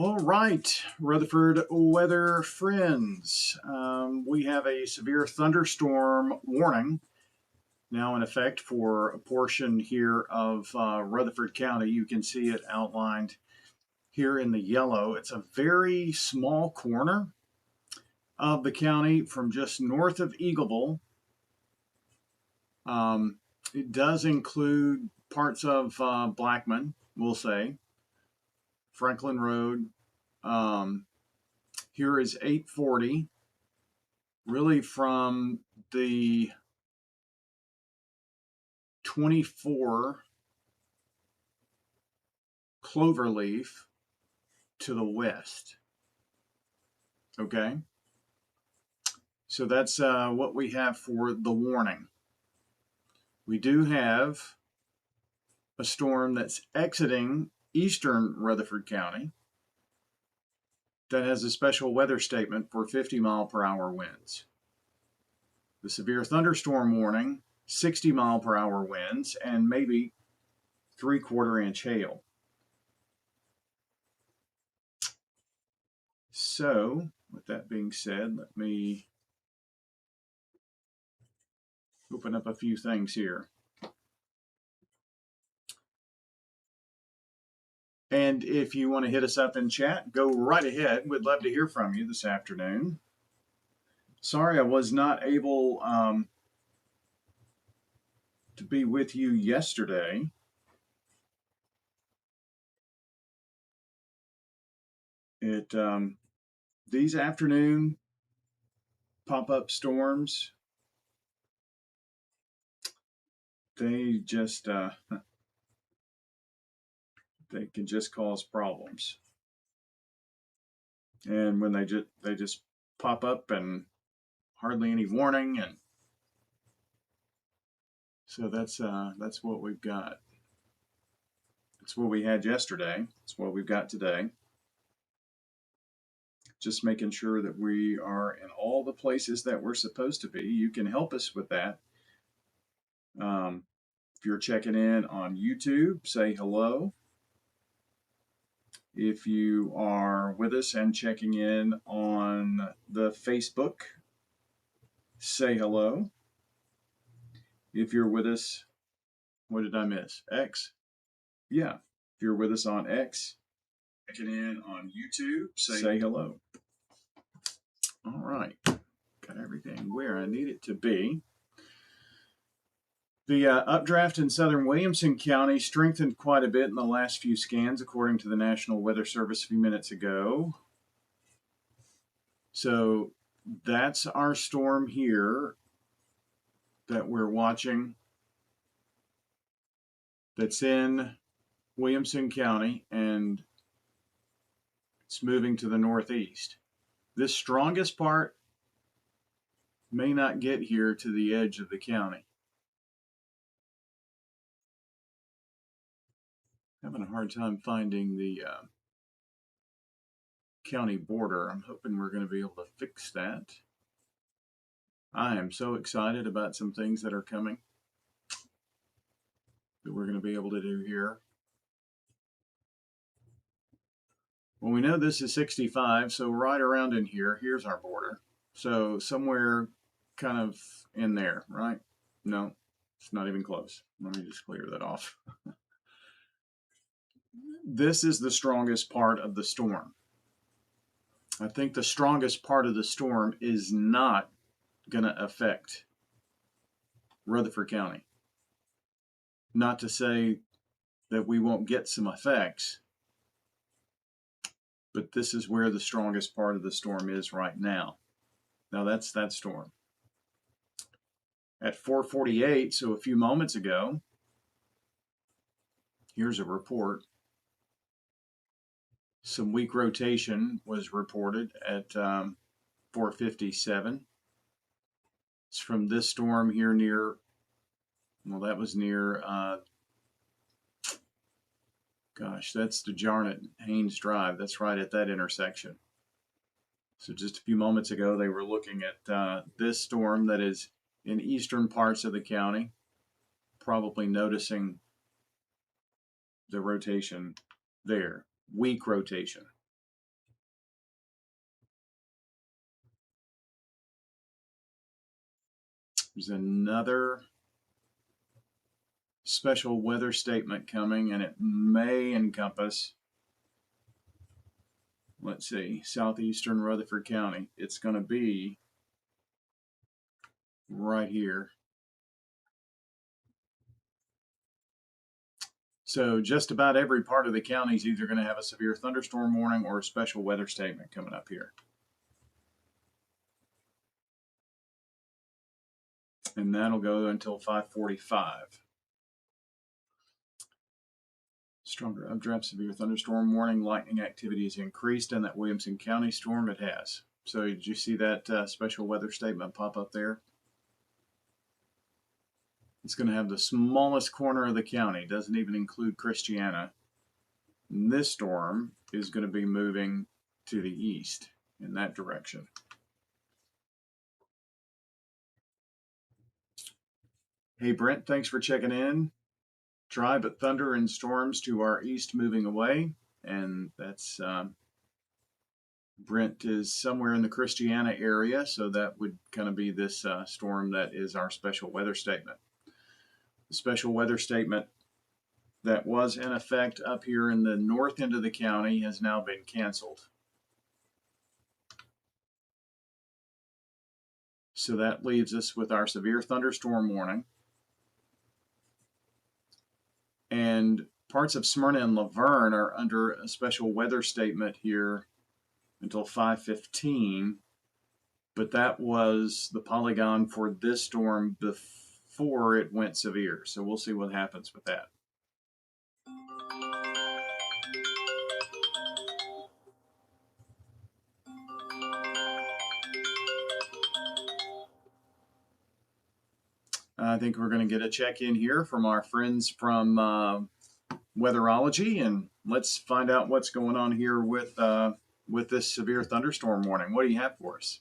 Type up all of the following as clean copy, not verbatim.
All right, Rutherford weather friends. We have a severe thunderstorm warning now in effect for a portion here of Rutherford County. You can see it outlined here in the yellow. It's a very small corner of the county from just north of Eagleville. It does include parts of Blackman, we'll say, Franklin Road. Um, Here is 840, really from the 24 Cloverleaf to the west. Okay, so that's what we have for the warning. We do have a storm that's exiting eastern Rutherford County that has a special weather statement for 50-mile-per-hour winds. The severe thunderstorm warning, 60-mile-per-hour winds, and maybe 3/4 inch hail. So, with that being said, let me open up a few things here. And if you want to hit us up in chat, go right ahead. We'd love to hear from you this afternoon. Sorry I was not able to be with you yesterday. These afternoon pop-up storms, they just they can just cause problems. And when they just pop up and hardly any warning, and so that's what we've got. It's what we had yesterday. It's what we've got today. Just making sure that we are in all the places that we're supposed to be. You can help us with that. If you're checking in on YouTube, say hello. If you are with us and checking in on the Facebook, say hello. If you're with us, what did I miss? X? Yeah. If you're with us on X, checking in on YouTube, say hello. All right. Got everything where I need it to be. The updraft in southern Williamson County strengthened quite a bit in the last few scans, according to the National Weather Service a few minutes ago. So that's our storm here that we're watching that's in Williamson County, and it's moving to the northeast. This strongest part may not get here to the edge of the county. Having a hard time finding the county border. I'm hoping we're going to be able to fix that. I am so excited about some things that are coming that we're going to be able to do here. Well, we know this is 65, so right around in here, here's our border. So somewhere kind of in there, right? No, it's not even close. Let me just clear that off. This is the strongest part of the storm. I think the strongest part of the storm is not going to affect Rutherford County. Not to say that we won't get some effects, but this is where the strongest part of the storm is right now. Now that's that storm. At 4:48, so a few moments ago, here's a report. Some weak rotation was reported at 4:57. It's from this storm here near, well, that was near, gosh, that's the Jarnett Haynes Drive. That's right at that intersection. So just a few moments ago, they were looking at this storm that is in eastern parts of the county, probably noticing the rotation there, weak rotation. There's another special weather statement coming, and it may encompass, let's see, southeastern Rutherford County. It's going to be right here. So just about every part of the county is either going to have a severe thunderstorm warning or a special weather statement coming up here. And that'll go until 5:45. Stronger updraft, severe thunderstorm warning, lightning activity has increased in that Williamson County storm. It has. So did you see that special weather statement pop up there? It's going to have the smallest corner of the county. Doesn't even include Christiana. And this storm is going to be moving to the east in that direction. Hey, Brent, thanks for checking in. Dry but thunder and storms to our east moving away. And that's Brent is somewhere in the Christiana area, so that would kind of be this storm that is our special weather statement. The special weather statement that was in effect up here in the north end of the county has now been canceled. So that leaves us with our severe thunderstorm warning. And parts of Smyrna and Laverne are under a special weather statement here until 5:15. But that was the polygon for this storm before it went severe. So we'll see what happens with that. I think we're going to get a check-in here from our friends from Weatherology, and let's find out what's going on here with this severe thunderstorm warning. What do you have for us?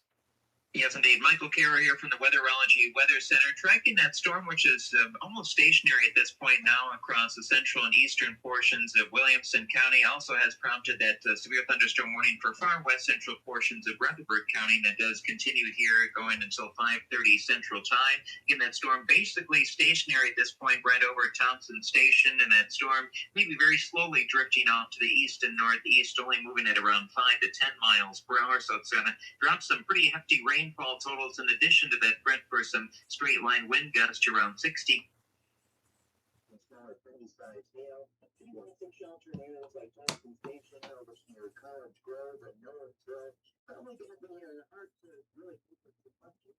Yes, indeed. Michael Carroll here from the Weatherology Weather Center, tracking that storm, which is almost stationary at this point now across the central and eastern portions of Williamson County. Also has prompted that severe thunderstorm warning for far west central portions of Rutherford County that does continue here going until 5:30 Central Time. Again, that storm basically stationary at this point right over Thompson Station, and that storm maybe very slowly drifting off to the east and northeast, only moving at around 5 to 10 miles per hour. So it's going to drop some pretty hefty rainfall totals in addition to that, Brent, for some straight line wind gusts around 60. If you want some shelter in areas like Thompson Station over near College Grove and Northville, probably going to be hard to really keep it to function.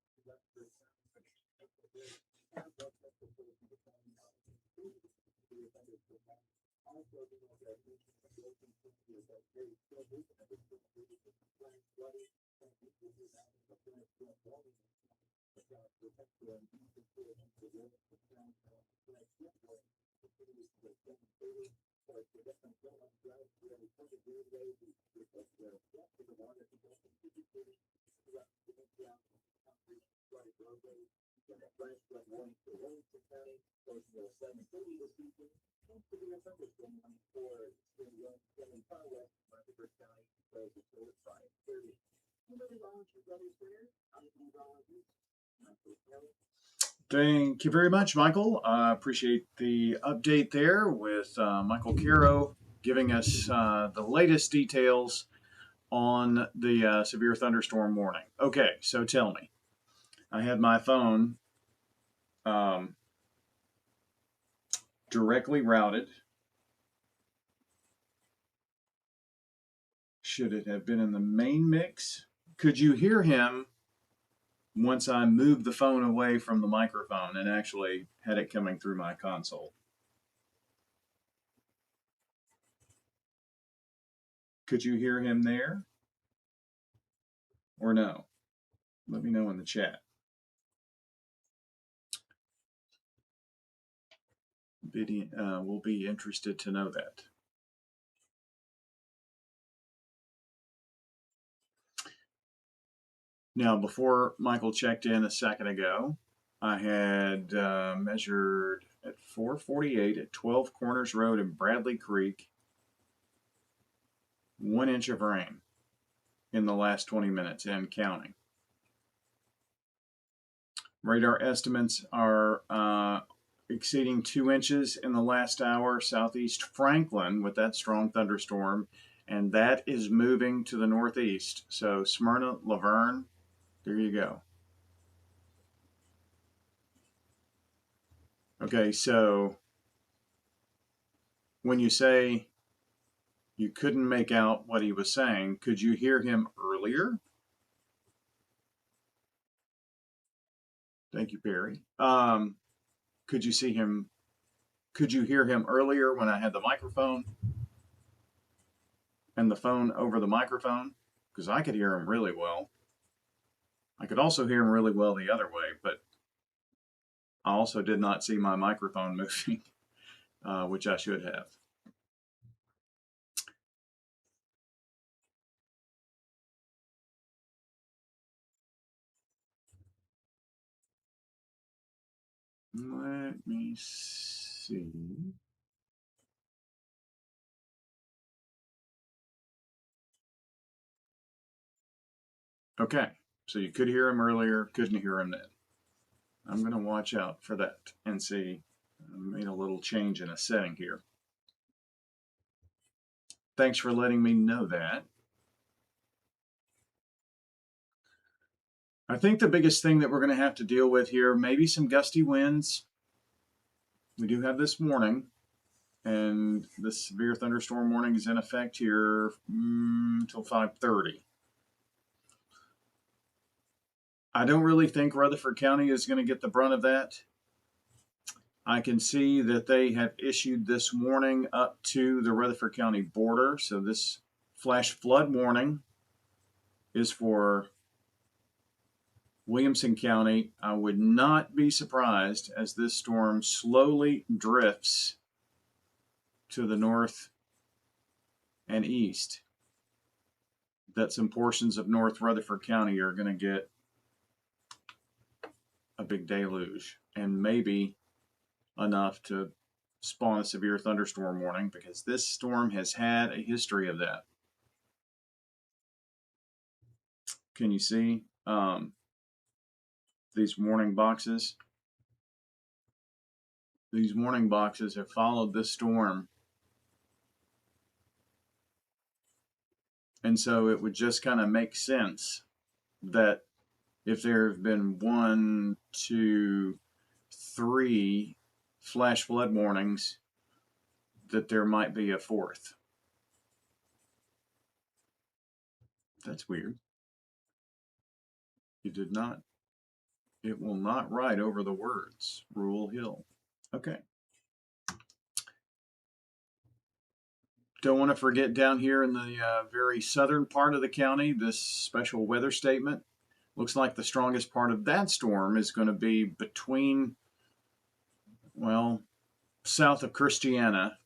Thank you very much, Michael. I appreciate the update there with Michael Carroll giving us the latest details on the severe thunderstorm warning. Okay, so tell me. I had my phone directly routed. Should it have been in the main mix? Could you hear him once I moved the phone away from the microphone and actually had it coming through my console? Could you hear him there? Or no? Let me know in the chat. We'll be interested to know that. Now, before Michael checked in a second ago, I had measured at 4:48 at 12 Corners Road in Bradley Creek, 1 inch of rain in the last 20 minutes and counting. Radar estimates are exceeding 2 inches in the last hour southeast Franklin with that strong thunderstorm, and that is moving to the northeast. So Smyrna, Laverne, there you go. Okay, so when you say you couldn't make out what he was saying, could you hear him earlier? Thank you, Perry. Could you see him? Could you hear him earlier when I had the microphone and the phone over the microphone? Because I could hear him really well. I could also hear him really well the other way, but I also did not see my microphone moving, which I should have. Let me see. Okay, so you could hear him earlier, couldn't hear him then. I'm going to watch out for that and see. I made a little change in a setting here. Thanks for letting me know that. I think the biggest thing that we're going to have to deal with here, maybe some gusty winds. We do have this warning, and the severe thunderstorm warning is in effect here until 5:30. I don't really think Rutherford County is going to get the brunt of that. I can see that they have issued this warning up to the Rutherford County border. So this flash flood warning is for Williamson County. I would not be surprised as this storm slowly drifts to the north and east that some portions of North Rutherford County are going to get a big deluge and maybe enough to spawn a severe thunderstorm warning, because this storm has had a history of that. Can you see these warning boxes? These warning boxes have followed this storm. And so it would just kind of make sense that if there have been 1, 2, 3 flash flood warnings, that there might be a fourth. That's weird. You did not. It will not write over the words Rural Hill. Okay. Don't want to forget down here in the very southern part of the county, this special weather statement. Looks like the strongest part of that storm is going to be between, well, south of Christiana,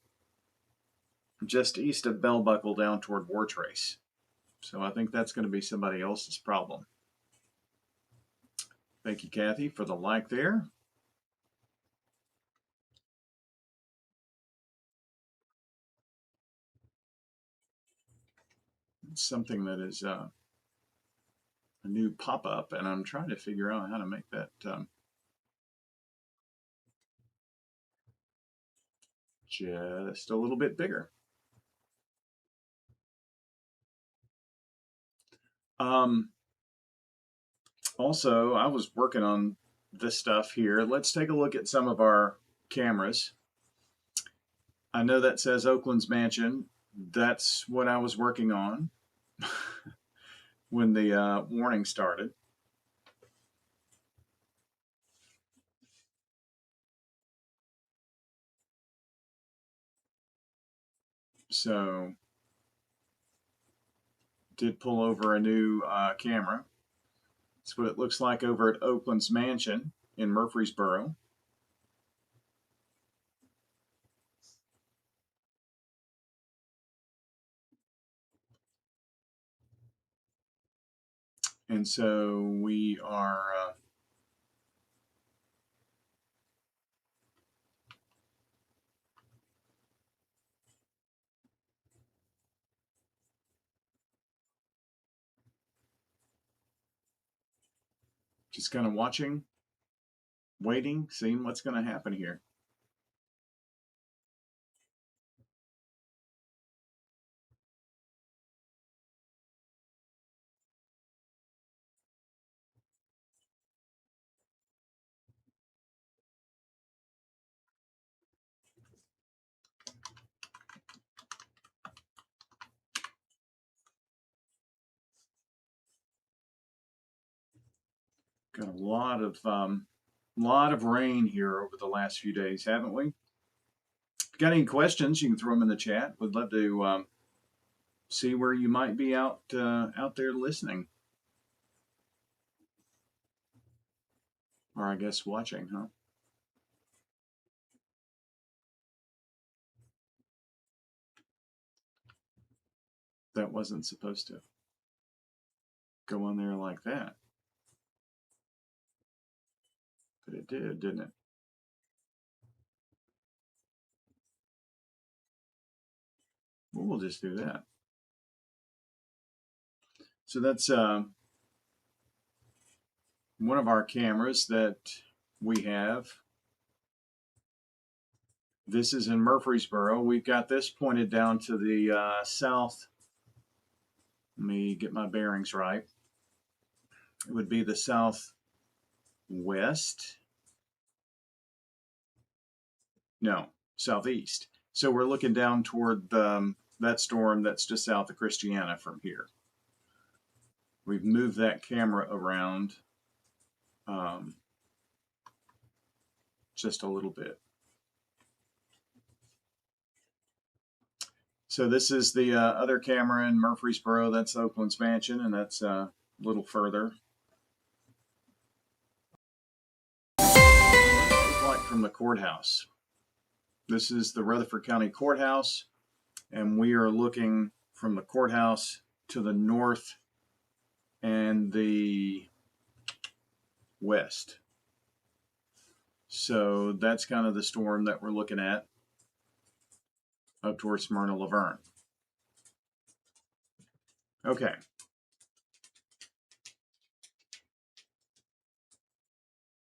just east of Bell Buckle down toward Wartrace. So I think that's going to be somebody else's problem. Thank you, Kathy, for the like there. It's something that is a new pop-up, and I'm trying to figure out how to make that just a little bit bigger. Also, I was working on this stuff here. Let's take a look at some of our cameras. I know that says Oakland's Mansion. That's what I was working on when the warning started. So, did pull over a new camera. That's what it looks like over at Oakland's Mansion in Murfreesboro. And so we are just kind of watching waiting, seeing what's going to happen here. Got a lot of rain here over the last few days, haven't we? If you got any questions, you can throw them in the chat. We'd love to see where you might be out there listening, or I guess watching, huh? That wasn't supposed to go on there like that, but it did, didn't it? Well, we'll just do that. So that's one of our cameras that we have. This is in Murfreesboro. We've got this pointed down to the south. Let me get my bearings right. It would be the southwest. No, southeast. So we're looking down toward that storm that's just south of Christiana from here. We've moved that camera around just a little bit. So this is the other camera in Murfreesboro. That's Oakland's Mansion, and that's a little further. Like from the courthouse. This is the Rutherford County Courthouse, and we are looking from the courthouse to the north and the west. So that's kind of the storm that we're looking at up towards Smyrna Laverne. Okay.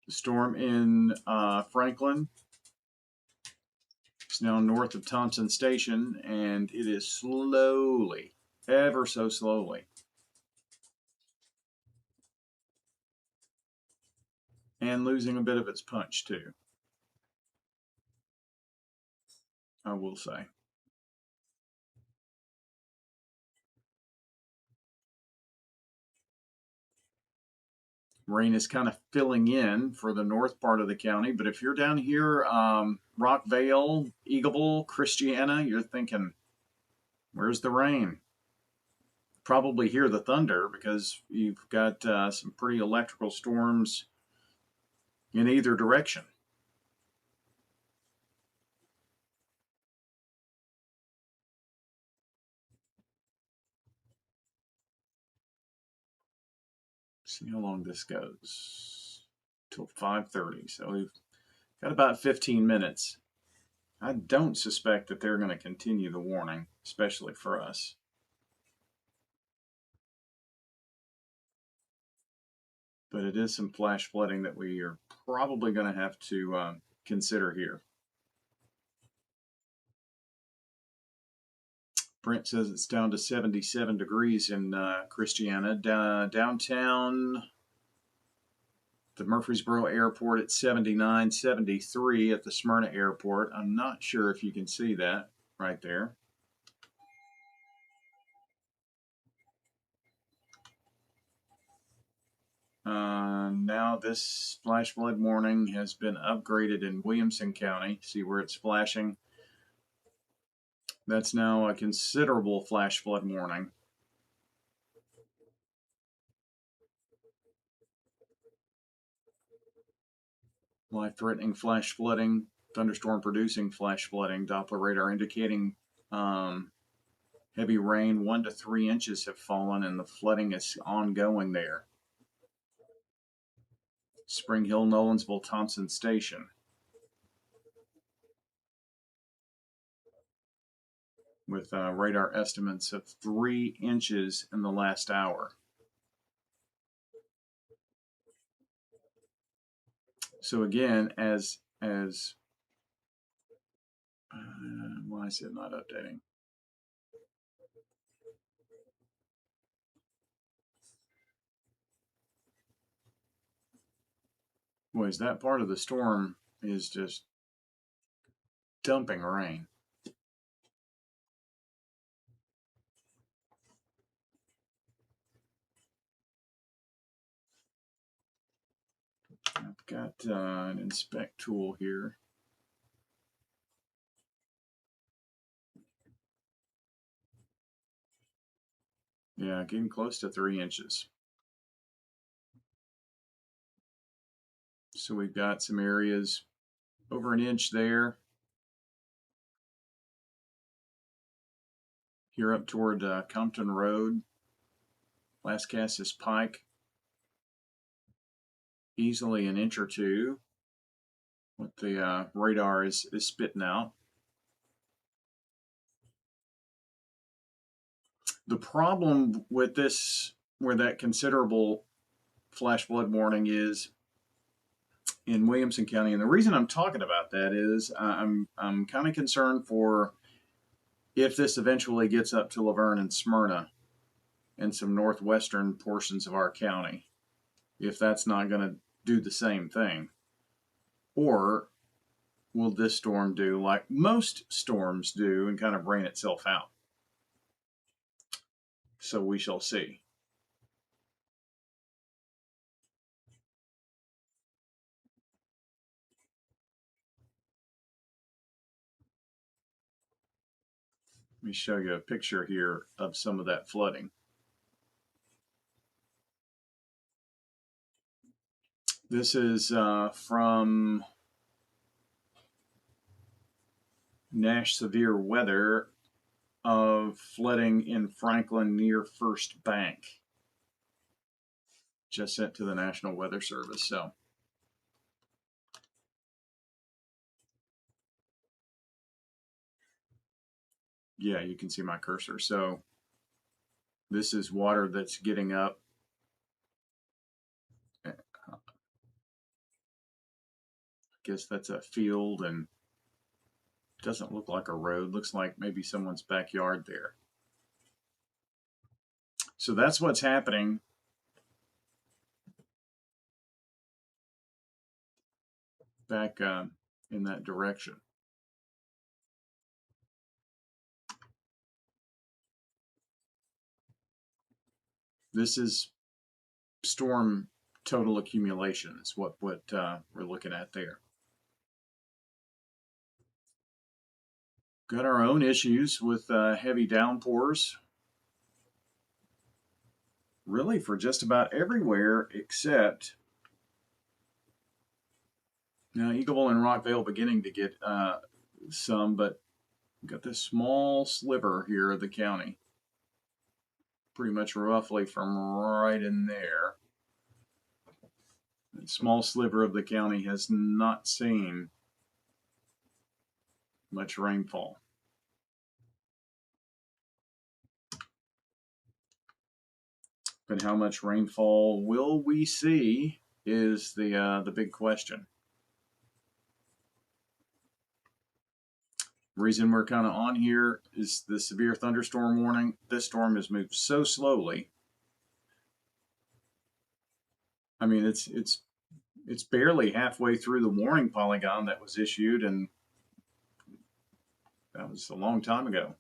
The storm in Franklin is now north of Thompson Station, and it is slowly, ever so slowly, and losing a bit of its punch too, I will say. Rain is kind of filling in for the north part of the county, but if you're down here, Rockvale, Eagleville, Christiana, you're thinking, where's the rain? Probably hear the thunder because you've got some pretty electrical storms in either direction. See how long this goes. Till 5:30. So we've got about 15 minutes. I don't suspect that they're going to continue the warning, especially for us. But it is some flash flooding that we are probably going to have to consider here. Brent says it's down to 77 degrees in Christiana. Downtown, the Murfreesboro Airport at 79, 73 at the Smyrna Airport. I'm not sure if you can see that right there. Now this flash flood warning has been upgraded in Williamson County. See where it's flashing? That's now a considerable flash flood warning. Life-threatening flash flooding, thunderstorm producing flash flooding. Doppler radar indicating heavy rain, 1 to 3 inches have fallen, and the flooding is ongoing there. Spring Hill, Nolensville, Thompson Station. With radar estimates of 3 inches in the last hour. So again, why is it not updating? Boys, that part of the storm is just dumping rain. I've got an inspect tool here. Yeah, getting close to 3 inches. So we've got some areas over an inch there. Here up toward Compton Road, Lascassas Pike, easily an inch or two. What the radar is spitting out. The problem with this, where that considerable flash flood warning is in Williamson County, and the reason I'm talking about that is I'm kind of concerned for if this eventually gets up to Laverne and Smyrna and some northwestern portions of our county, if that's not going to do the same thing, or will this storm do like most storms do and kind of rain itself out? So we shall see. Let me show you a picture here of some of that flooding. This is from Nash Severe Weather of flooding in Franklin near First Bank. Just sent to the National Weather Service. So, yeah, you can see my cursor. So, this is water that's getting up. I guess that's a field and doesn't look like a road. Looks like maybe someone's backyard there. So that's what's happening. Back in that direction. This is storm total accumulation is what we're looking at there. Got our own issues with heavy downpours, really for just about everywhere except now Eagleville and Rockvale beginning to get some, but we've got this small sliver here of the county, pretty much roughly from right in there. That small sliver of the county has not seen much rainfall. But how much rainfall will we see is the big question. The reason we're kind of on here is the severe thunderstorm warning. This storm has moved so slowly. I mean, it's barely halfway through the warning polygon that was issued, and that was a long time ago.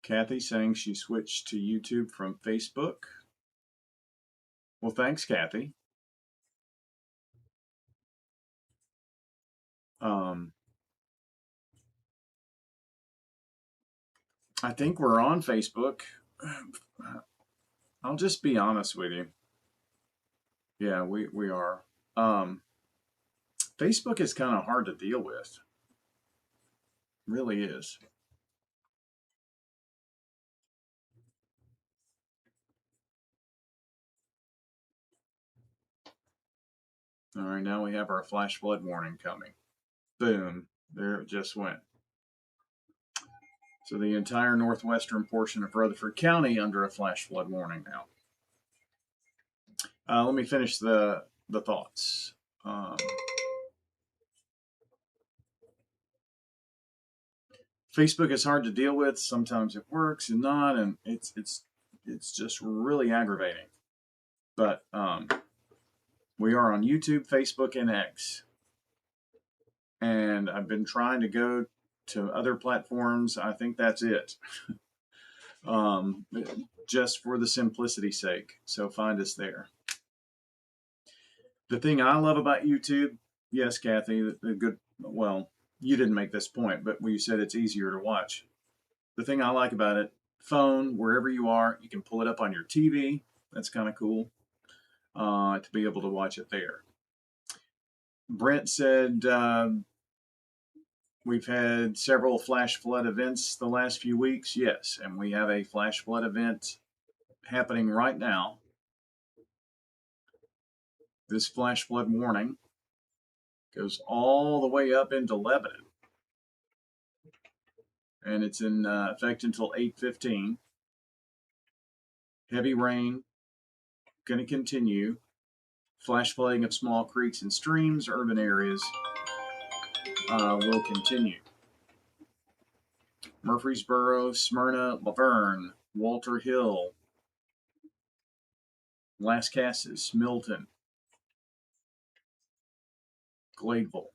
Kathy saying she switched to YouTube from Facebook. Well, thanks, Kathy. I think we're on Facebook. I'll just be honest with you. Yeah, we are. Facebook is kind of hard to deal with. It really is. All right, now we have our flash flood warning coming. Boom, there it just went. So the entire northwestern portion of Rutherford County under a flash flood warning now. Let me finish the thoughts. Facebook is hard to deal with. Sometimes it works and not, and it's just really aggravating. But we are on YouTube, Facebook, and X, and I've been trying to go to other platforms. I think that's it. Just for the simplicity's sake. So find us there. The thing I love about YouTube, yes, Kathy, the good, well, you didn't make this point, but you said it's easier to watch. The thing I like about it, phone, wherever you are, you can pull it up on your TV. That's kind of cool to be able to watch it there. Brent said we've had several flash flood events the last few weeks. Yes, and we have a flash flood event happening right now. This flash flood warning goes all the way up into Lebanon, and it's in effect until 8:15. Heavy rain going to continue. Flash flooding of small creeks and streams, urban areas will continue. Murfreesboro, Smyrna, Laverne, Walter Hill, Las Casas, Milton, Gladeville.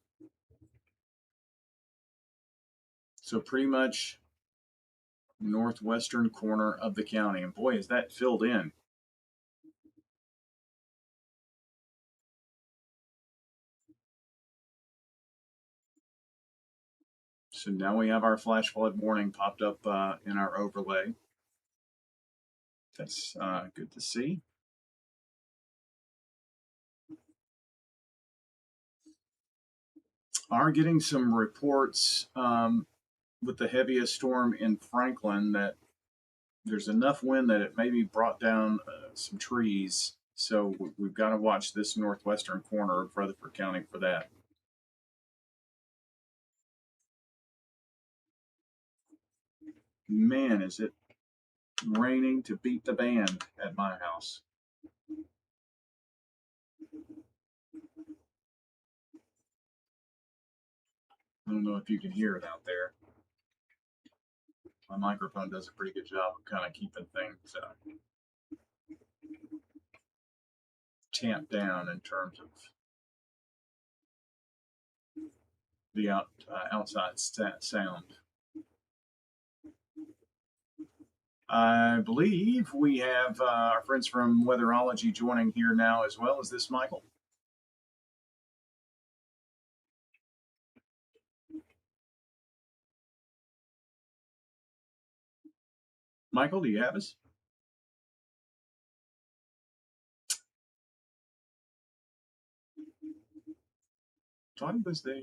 So pretty much northwestern corner of the county. And boy, is that filled in. So now we have our flash flood warning popped up in our overlay. That's good to see. Are getting some reports with the heaviest storm in Franklin that there's enough wind that it maybe brought down some trees. So we've got to watch this northwestern corner of Rutherford County for that. Man, is it raining to beat the band at my house. I don't know if you can hear it out there. My microphone does a pretty good job of kind of keeping things tamped down in terms of the outside sound. I believe we have our friends from Weatherology joining here now as well. Is this Michael? Michael, do you have us? Thought he was there,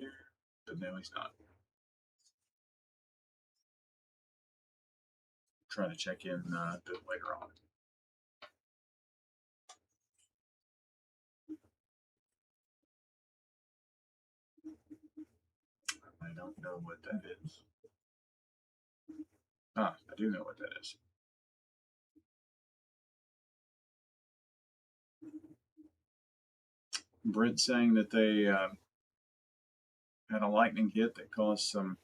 but no, he's not. Trying to check in a bit later on. I don't know what that is. I do know what that is. Brent saying that they had a lightning hit that caused a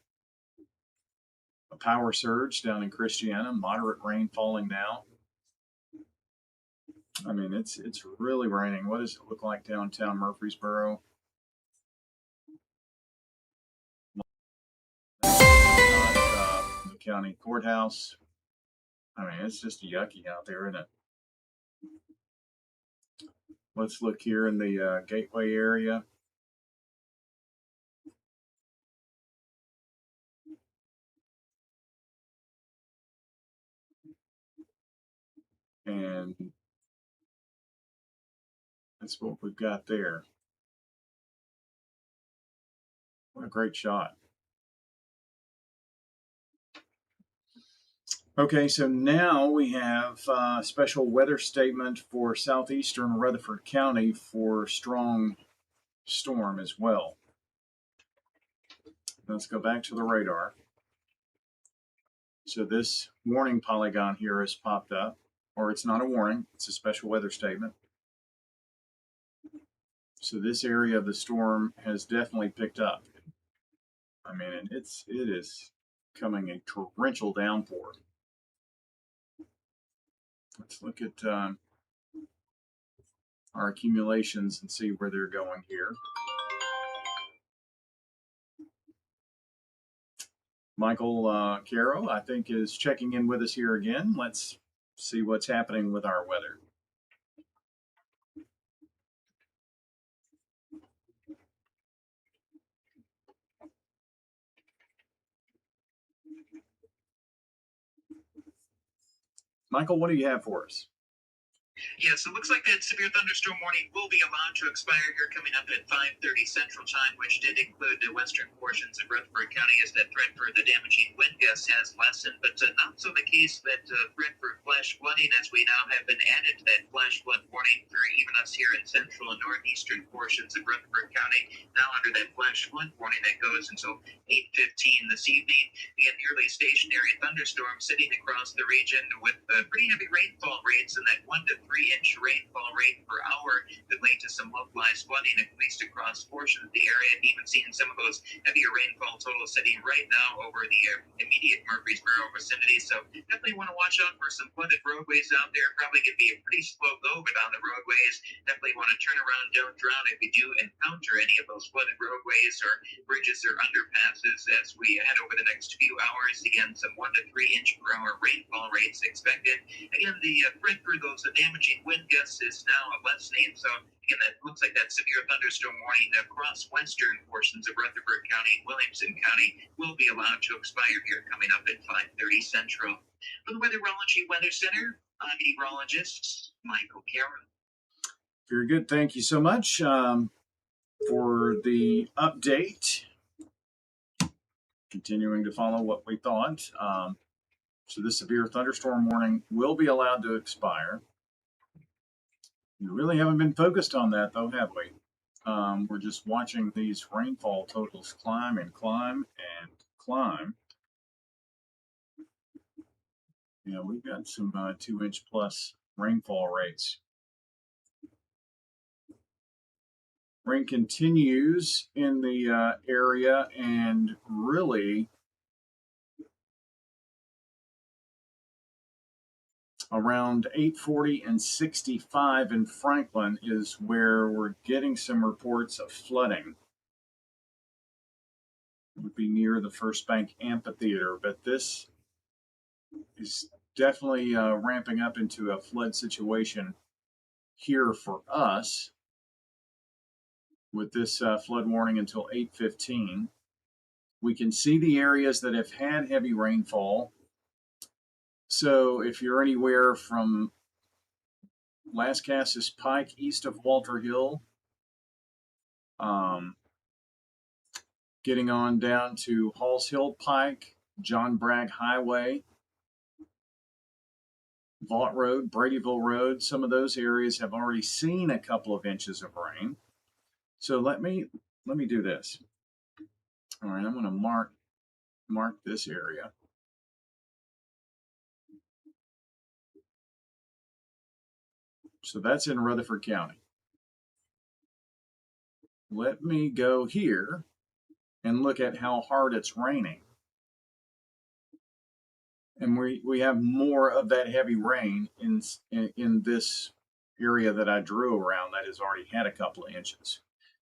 power surge down in Christiana, moderate rain falling now. I mean, it's really raining. What does it look like downtown Murfreesboro? The county courthouse. I mean, it's just yucky out there, isn't it? Let's look here in the Gateway area. And that's what we've got there. What a great shot. Okay, so now we have a special weather statement for southeastern Rutherford County for strong storm as well. Let's go back to the radar. So this warning polygon here has popped up, or it's not a warning, it's a special weather statement. So this area of the storm has definitely picked up. I mean, and it is coming a torrential downpour. Let's look at our accumulations and see where they're going here. Michael Caro, I think, is checking in with us here again. Let's see what's happening with our weather. Michael, what do you have for us? Yes, it looks like that severe thunderstorm warning will be allowed to expire here coming up at 5:30 Central Time, which did include the western portions of Rutherford County as that threat for the damaging wind gusts has lessened, but not so the case that threat for flash flooding, as we now have been added to that flash flood warning for even us here in central and northeastern portions of Rutherford County, now under that flash flood warning that goes until 8:15 this evening. Again, nearly stationary thunderstorms sitting across the region with pretty heavy rainfall rates, and that 1 to 3-inch rainfall rate per hour could lead to some localized flooding, at least across portions of the area, and even seeing some of those heavier rainfall totals sitting right now over the immediate Murfreesboro vicinity. So definitely want to watch out for some flooded roadways out there. Probably going to be a pretty slow go, but on the roadways, definitely want to turn around, don't drown if you do encounter any of those flooded roadways or bridges or underpasses as we head over the next few hours. Again, some 1 to 3-inch per hour rainfall rates expected. Again, the threat for those damaging wind gusts is now lessening. So again, that looks like that severe thunderstorm warning across western portions of Rutherford County, Williamson County will be allowed to expire here coming up at 5:30 Central. For the Weatherology Weather Center, I'm meteorologist Michael Caro. Very good. Thank you so much for the update. Continuing to follow what we thought. So the severe thunderstorm warning will be allowed to expire. We really haven't been focused on that, though, have we? We're just watching these rainfall totals climb and climb and climb. You know, we've got some 2-inch plus rainfall rates. Rain continues in the area, and really around 840 and 65 in Franklin is where we're getting some reports of flooding. It would be near the First Bank Amphitheater, but this is definitely ramping up into a flood situation here for us with this flood warning until 8:15. We can see the areas that have had heavy rainfall. So if you're anywhere from Lascassas Pike east of Walter Hill, getting on down to Halls Hill Pike, John Bragg Highway, Vaught Road, Bradyville Road, some of those areas have already seen a couple of inches of rain. So let me do this. All right, I'm going to mark this area. So that's in Rutherford County. Let me go here and look at how hard it's raining. And we have more of that heavy rain in this area that I drew around that has already had a couple of inches.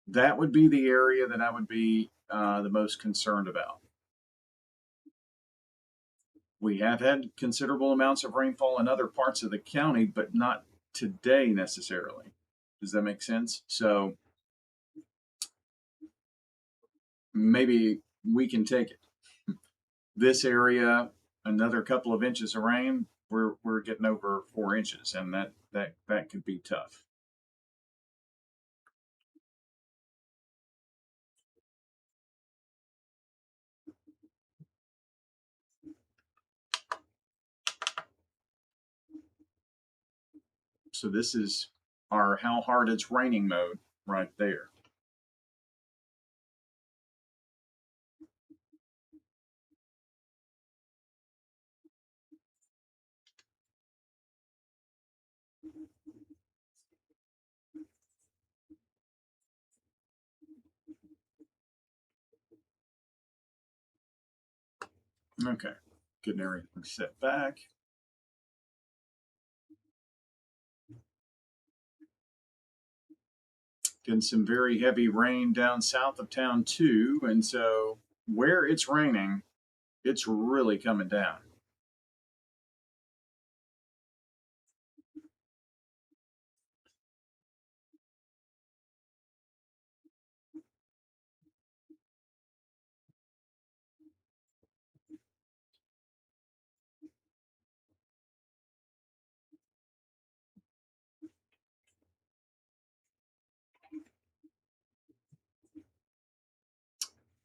That would be the area that I would be the most concerned about. We have had considerable amounts of rainfall in other parts of the county, but not today necessarily. Does that make sense? So maybe we can take it. This area, another couple of inches of rain, we're getting over 4 inches, and that could be tough. So this is our how hard it's raining mode right there. Okay, getting everything set back. Getting some very heavy rain down south of town too, and so where it's raining, it's really coming down.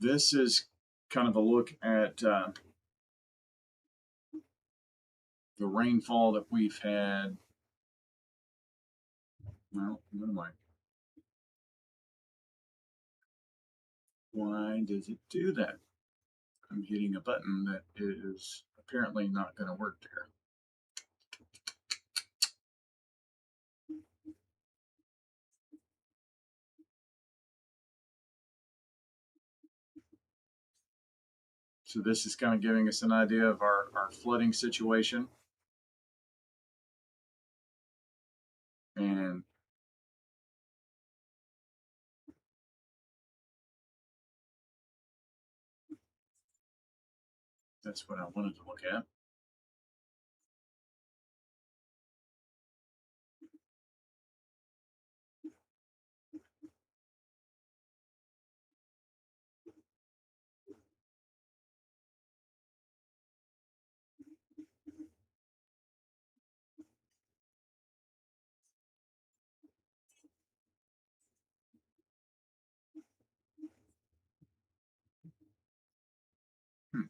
This is kind of a look at the rainfall that we've had. Well, what am I? Why does it do that? I'm hitting a button that is apparently not going to work there. So this is kind of giving us an idea of our flooding situation. And that's what I wanted to look at. Hmm.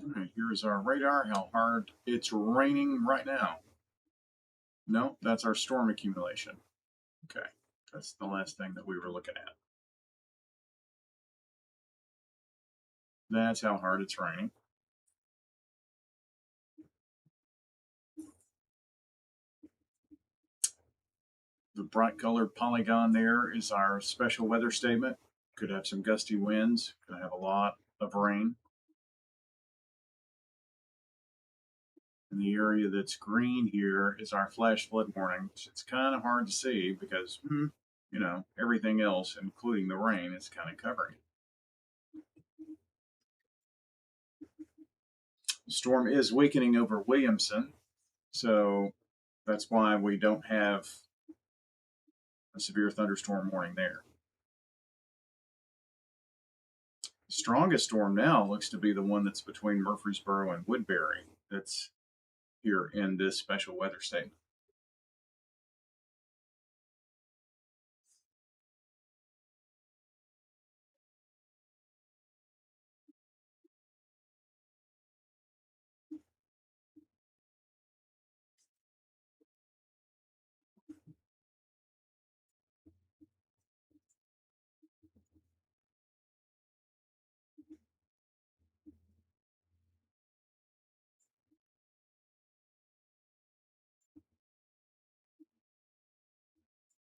All right, here's our radar, how hard it's raining right now. No, that's our storm accumulation. Okay, that's the last thing that we were looking at. That's how hard it's raining. The bright colored polygon there is our special weather statement. Could have some gusty winds, could have a lot of rain. And the area that's green here is our flash flood warning. It's kind of hard to see because, everything else, including the rain, is kind of covering it. The storm is weakening over Williamson, so that's why we don't have a severe thunderstorm warning there. The strongest storm now looks to be the one that's between Murfreesboro and Woodbury. That's here in this special weather statement.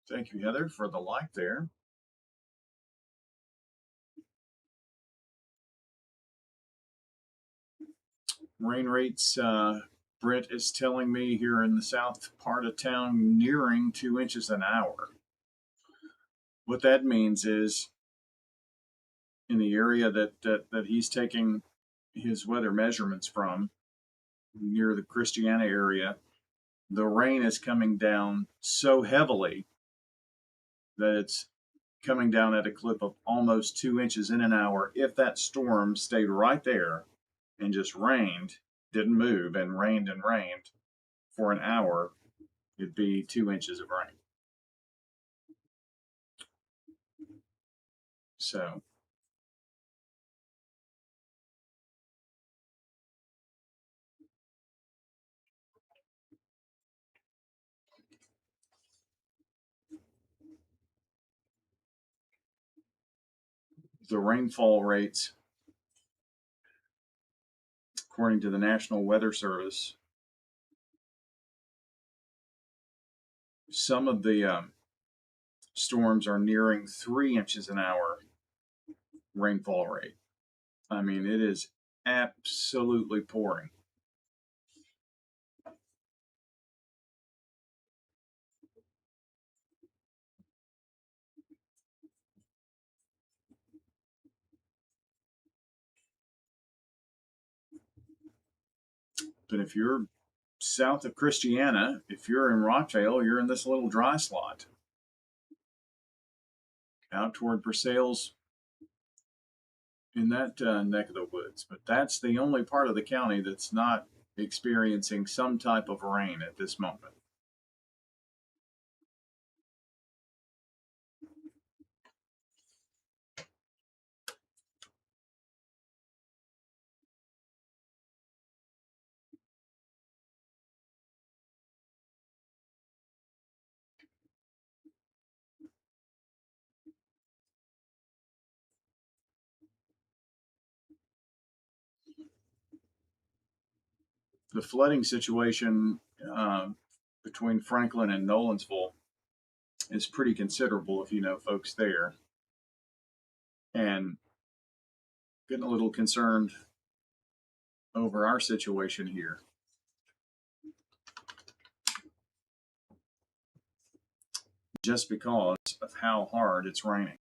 Thank you, Heather, for the like there. Rain rates, Brent is telling me here in the south part of town, nearing 2 inches an hour. What that means is in the area that he's taking his weather measurements from, near the Christiana area, the rain is coming down so heavily that it's coming down at a clip of almost 2 inches in an hour. If that storm stayed right there and just rained, didn't move, and rained for an hour, it'd be 2 inches of rain. So the rainfall rates, according to the National Weather Service, some of the storms are nearing 3 inches an hour rainfall rate. I mean, it is absolutely pouring. But if you're south of Christiana, if you're in Rockvale, you're in this little dry slot out toward Versailles in that neck of the woods. But that's the only part of the county that's not experiencing some type of rain at this moment. The flooding situation between Franklin and Nolensville is pretty considerable if you know folks there. And getting a little concerned over our situation here. Just because of how hard it's raining.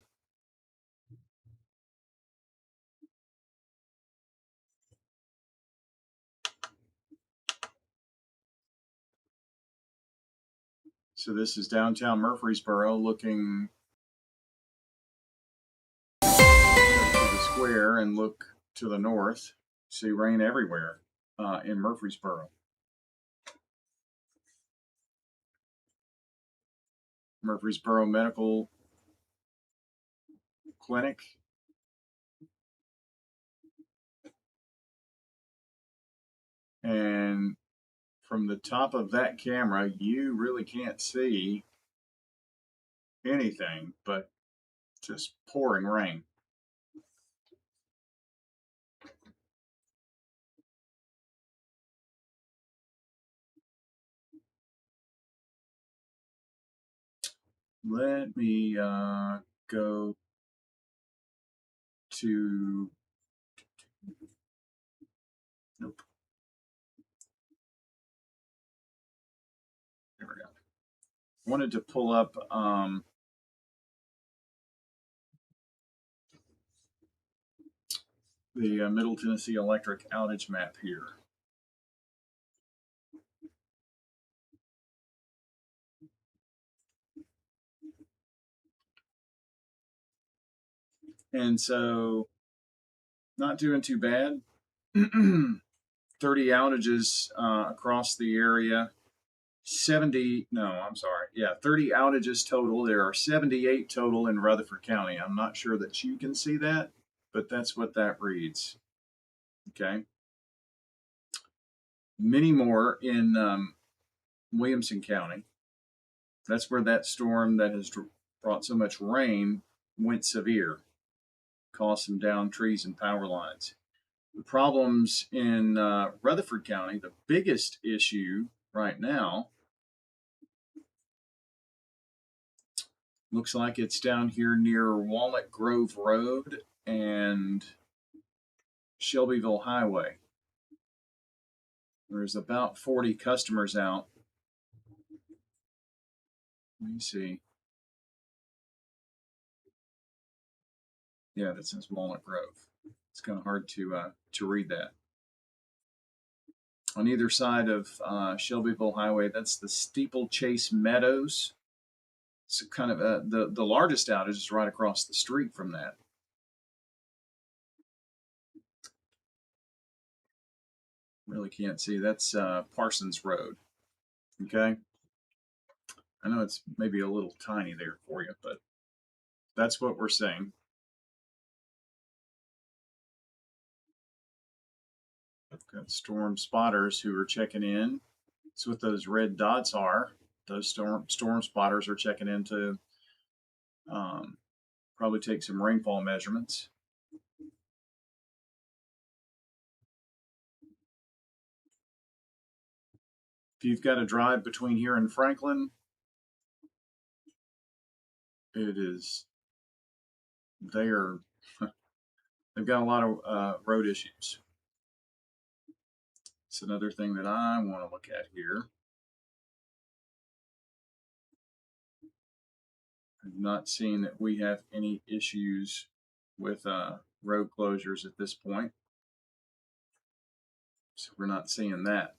So this is downtown Murfreesboro looking to the square and look to the north. See rain everywhere in Murfreesboro. Murfreesboro Medical Clinic. And from the top of that camera, you really can't see anything but just pouring rain. Let me go to, nope, there we go. Wanted to pull up the Middle Tennessee Electric outage map here. And so, not doing too bad. 30 outages across the area. 70, no, I'm sorry. Yeah, 30 outages total. There are 78 total in Rutherford County. I'm not sure that you can see that, but that's what that reads. Okay. Many more in Williamson County. That's where that storm that has brought so much rain went severe, caused some downed trees and power lines. The problems in Rutherford County, the biggest issue right now, looks like it's down here near Walnut Grove Road and Shelbyville Highway. There's about 40 customers out. Let me see. Yeah, that says Walnut Grove. It's kind of hard to read that. On either side of Shelbyville Highway, that's the Steeplechase Meadows. It's kind of the largest outage is right across the street from that. Really can't see. That's Parsons Road. Okay. I know it's maybe a little tiny there for you, but that's what we're saying. I've got storm spotters who are checking in. That's what those red dots are. Those storm spotters are checking in to probably take some rainfall measurements. If you've got to drive between here and Franklin, it is, they've got a lot of road issues. It's another thing that I want to look at here. I'm not seeing that we have any issues with road closures at this point. So we're not seeing that.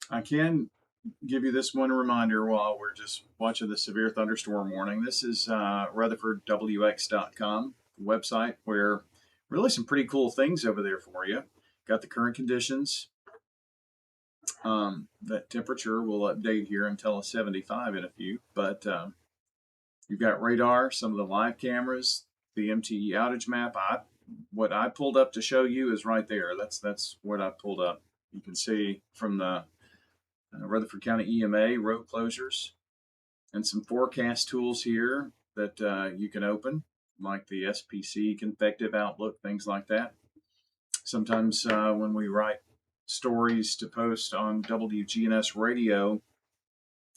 I can give you this one reminder while we're just watching the severe thunderstorm warning. This is RutherfordWX.com website where really some pretty cool things over there for you. Got the current conditions. That temperature will update here until 75 in a few, but you've got radar, some of the live cameras, the MTE outage map. What I pulled up to show you is right there. That's what I pulled up. You can see from the Rutherford County EMA road closures and some forecast tools here that you can open, like the SPC Convective Outlook, things like that. Sometimes when we write stories to post on WGNS radio,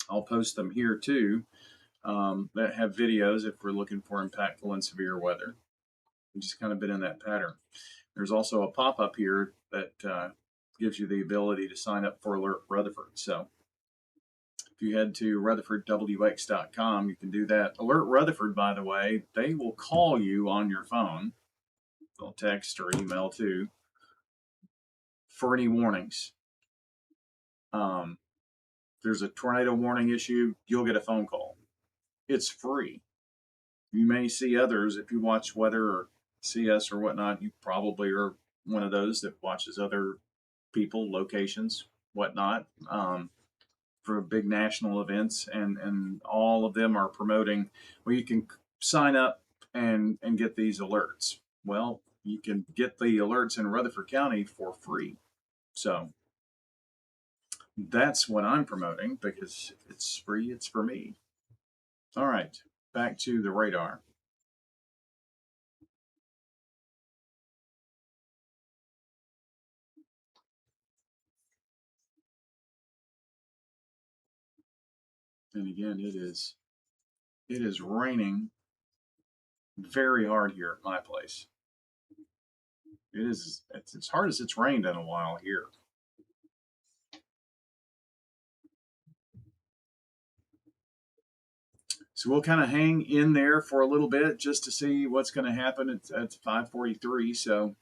I'll post them here too, that have videos if we're looking for impactful and severe weather. We've just kind of been in that pattern. There's also a pop-up here that gives you the ability to sign up for Alert Rutherford. So if you head to RutherfordWX.com, you can do that. Alert Rutherford, by the way, they will call you on your phone. They'll text or email too for any warnings. There's a tornado warning issue, you'll get a phone call. It's free. You may see others if you watch weather or see us or whatnot. You probably are one of those that watches other people, locations, whatnot, for big national events, and all of them are promoting, well, you can sign up and get these alerts. Well, you can get the alerts in Rutherford County for free. So that's what I'm promoting, because if it's free, it's for me. All right, back to the radar. And again, it is raining very hard here at my place. It's as hard as it's rained in a while here. So we'll kind of hang in there for a little bit just to see what's going to happen at 5:43. So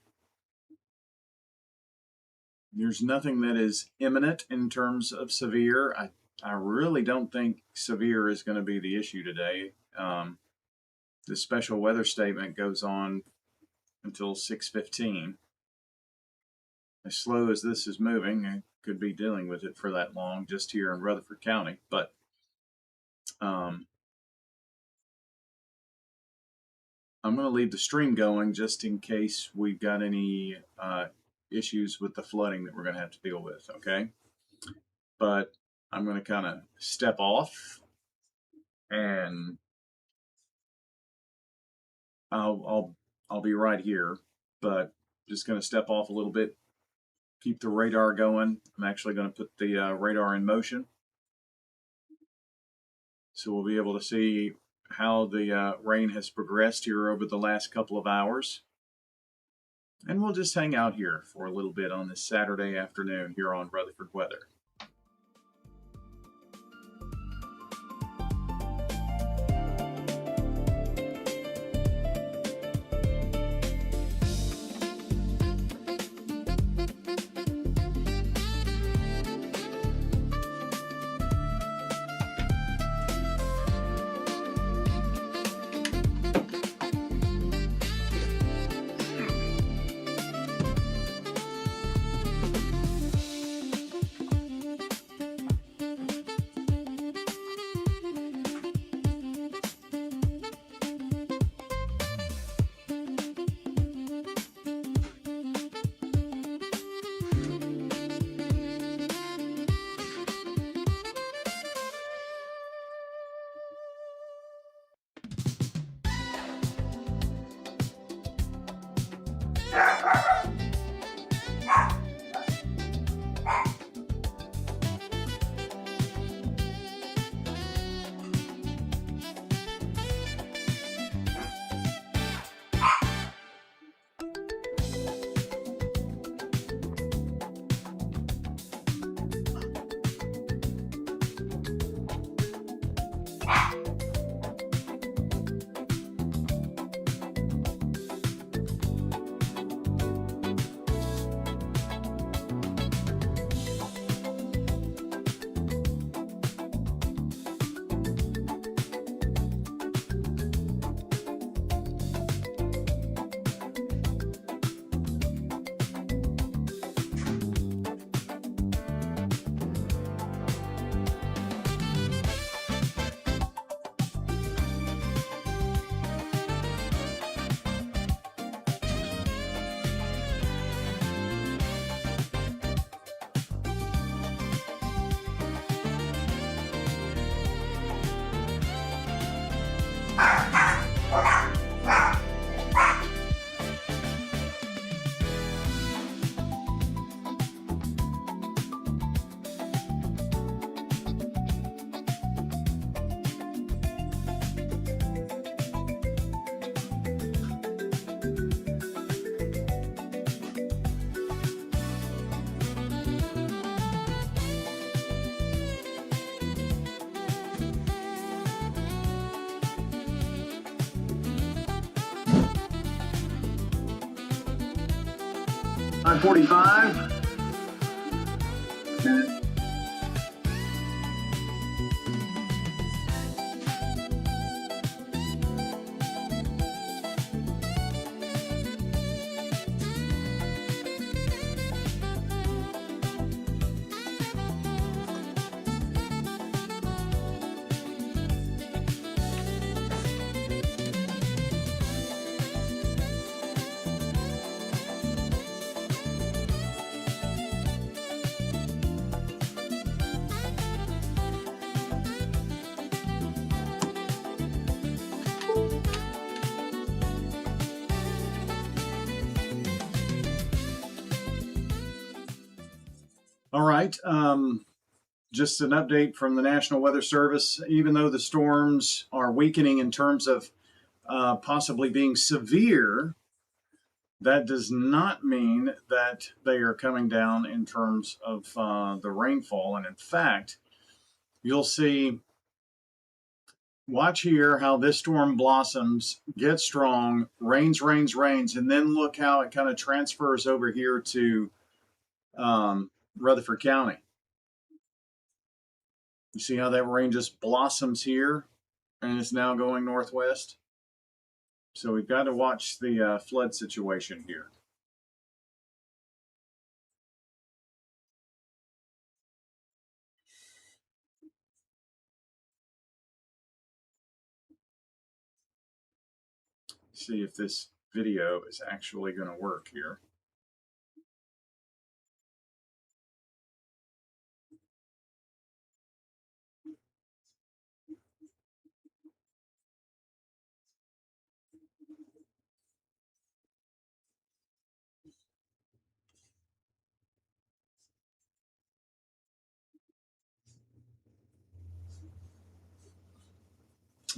there's nothing that is imminent in terms of severe. I really don't think severe is going to be the issue today. The special weather statement goes on until 6:15. As slow as this is moving, I could be dealing with it for that long just here in Rutherford County. But I'm going to leave the stream going just in case we've got any issues with the flooding that we're going to have to deal with, okay? But I'm going to kind of step off, and I'll be right here, but just going to step off a little bit, keep the radar going. I'm actually going to put the radar in motion, so we'll be able to see how the rain has progressed here over the last couple of hours. And we'll just hang out here for a little bit on this Saturday afternoon here on Rutherford Weather. 5:45. All right. Just an update from the National Weather Service. Even though the storms are weakening in terms of possibly being severe, that does not mean that they are coming down in terms of the rainfall. And in fact, you'll see, watch here how this storm blossoms, gets strong, rains, and then look how it kind of transfers over here to Rutherford County. You see how that rain just blossoms here and it's now going northwest? So we've got to watch the flood situation here. See if this video is actually going to work here.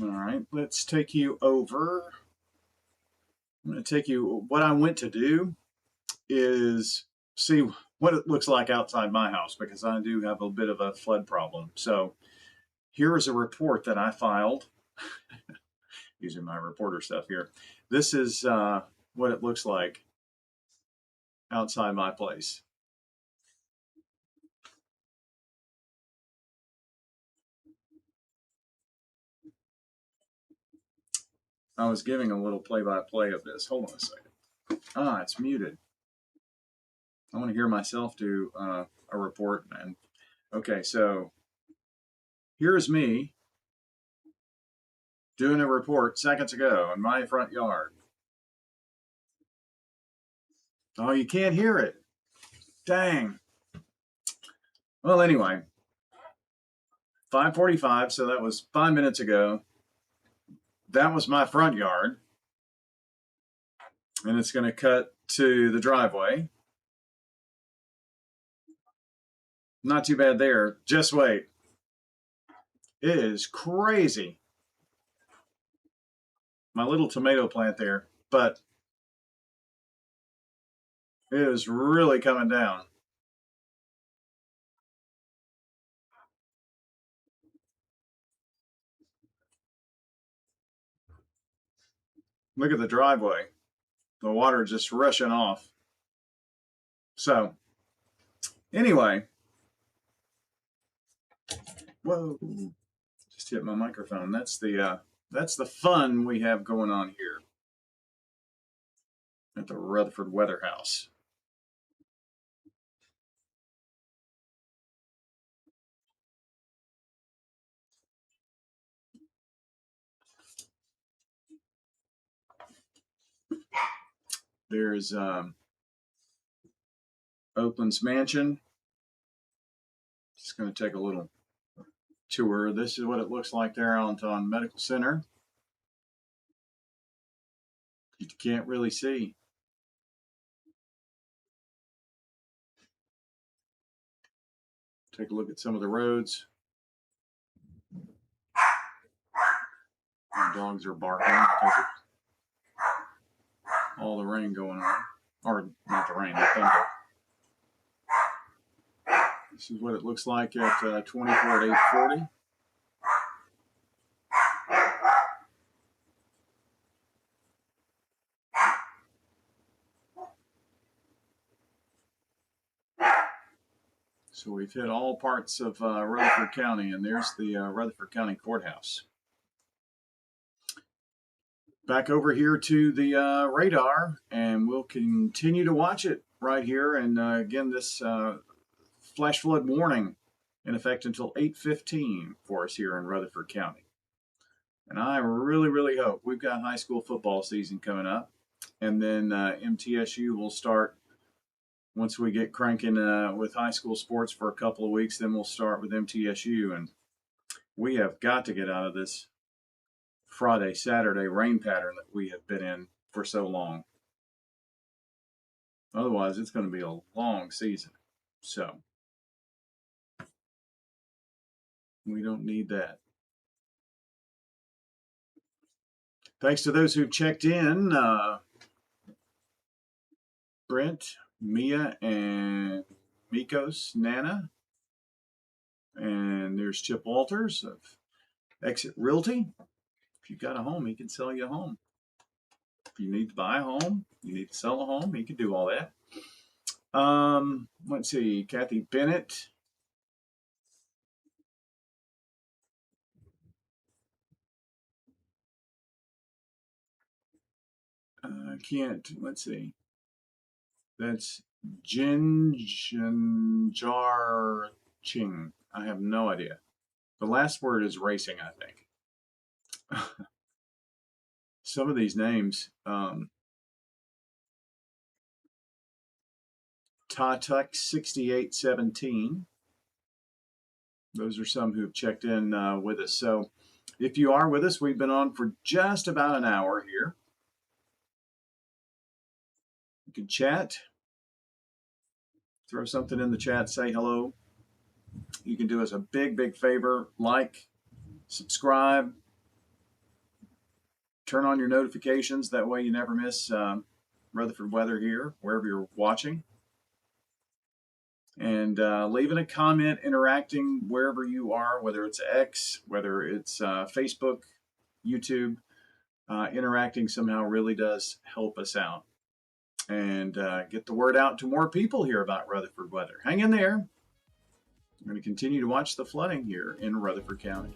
All right, let's take you over. I'm going to take you, what I went to do is see what it looks like outside my house because I do have a bit of a flood problem. So here is a report that I filed using my reporter stuff here. This is what it looks like outside my place. I was giving a little play-by-play of this. Hold on a second. It's muted. I want to hear myself do a report. And okay, so here's me doing a report seconds ago in my front yard. Oh, you can't hear it. Dang. Well, anyway, 5:45, so that was 5 minutes ago. That was my front yard. And it's going to cut to the driveway. Not too bad there. Just wait. It is crazy. My little tomato plant there, but it is really coming down. Look at the driveway. The water just rushing off. So, anyway. Whoa. Just hit my microphone. That's the fun we have going on here at the Rutherford Weather House. There's Oakland's Mansion. Just going to take a little tour. This is what it looks like there out on Medical Center. You can't really see. Take a look at some of the roads. The dogs are barking because of all the rain going on. Or not the rain, the thunder. This is what it looks like at 24 at 840. So we've hit all parts of Rutherford County, and there's the Rutherford County Courthouse. Back over here to the radar, and we'll continue to watch it right here. And again, this flash flood warning in effect until 8:15 for us here in Rutherford County. And I really, really hope we've got high school football season coming up, and then MTSU will start once we get cranking with high school sports for a couple of weeks. Then we'll start with MTSU, and we have got to get out of this Friday, Saturday rain pattern that we have been in for so long. Otherwise, it's going to be a long season. So we don't need that. Thanks to those who've checked in. Brent, Mia, and Mikos, Nana. And there's Chip Walters of Exit Realty. If you've got a home, he can sell you a home. If you need to buy a home, you need to sell a home, he can do all that. Let's see, Kathy Bennett. Let's see. That's Jinjar Ching. I have no idea. The last word is racing, I think. Some of these names, Tatuk 6817. Those are some who've checked in with us. So if you are with us, we've been on for just about an hour here. You can chat, throw something in the chat, say hello. You can do us a big, big favor, like, subscribe, turn on your notifications. That way you never miss Rutherford weather here, wherever you're watching. And leaving a comment, interacting wherever you are, whether it's X, whether it's Facebook, YouTube, interacting somehow really does help us out. And get the word out to more people here about Rutherford weather. Hang in there. I'm going to continue to watch the flooding here in Rutherford County.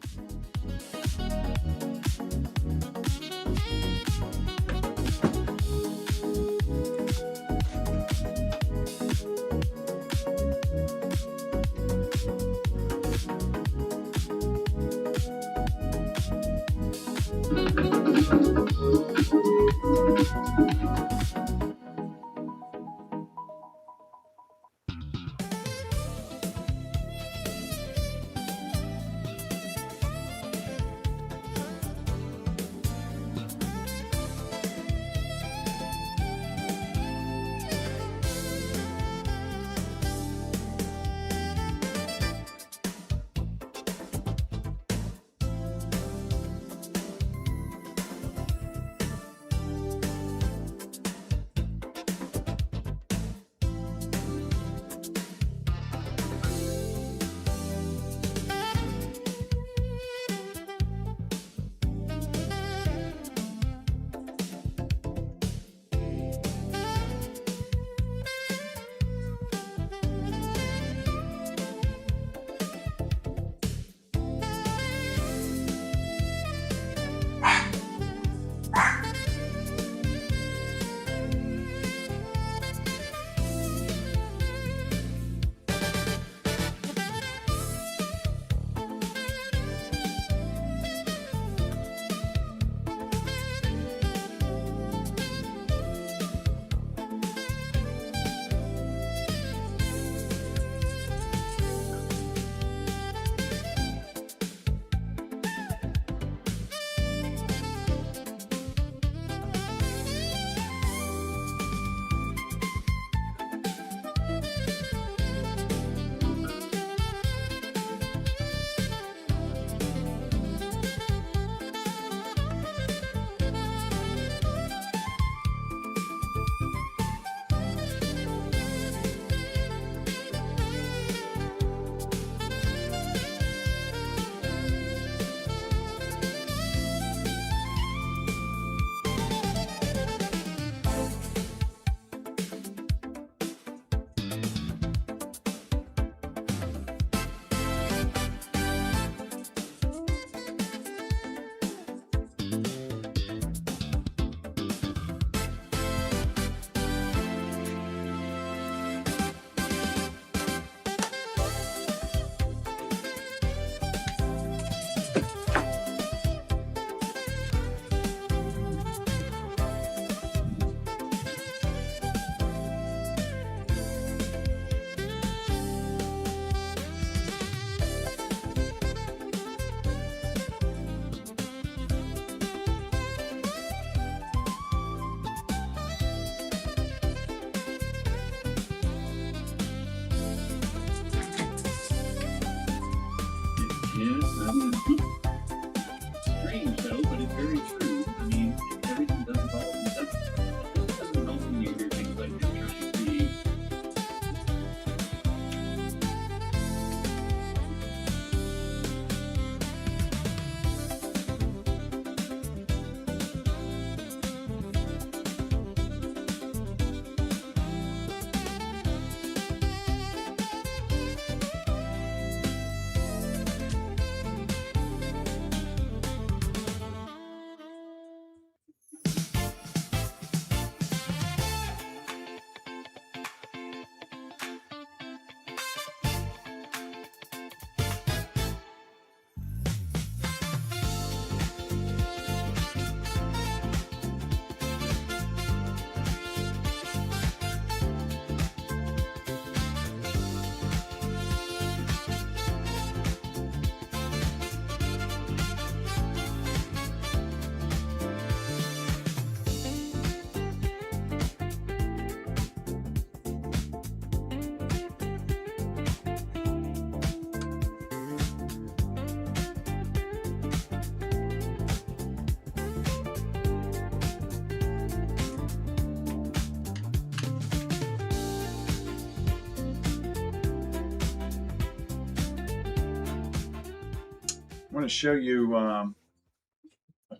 I want to show you a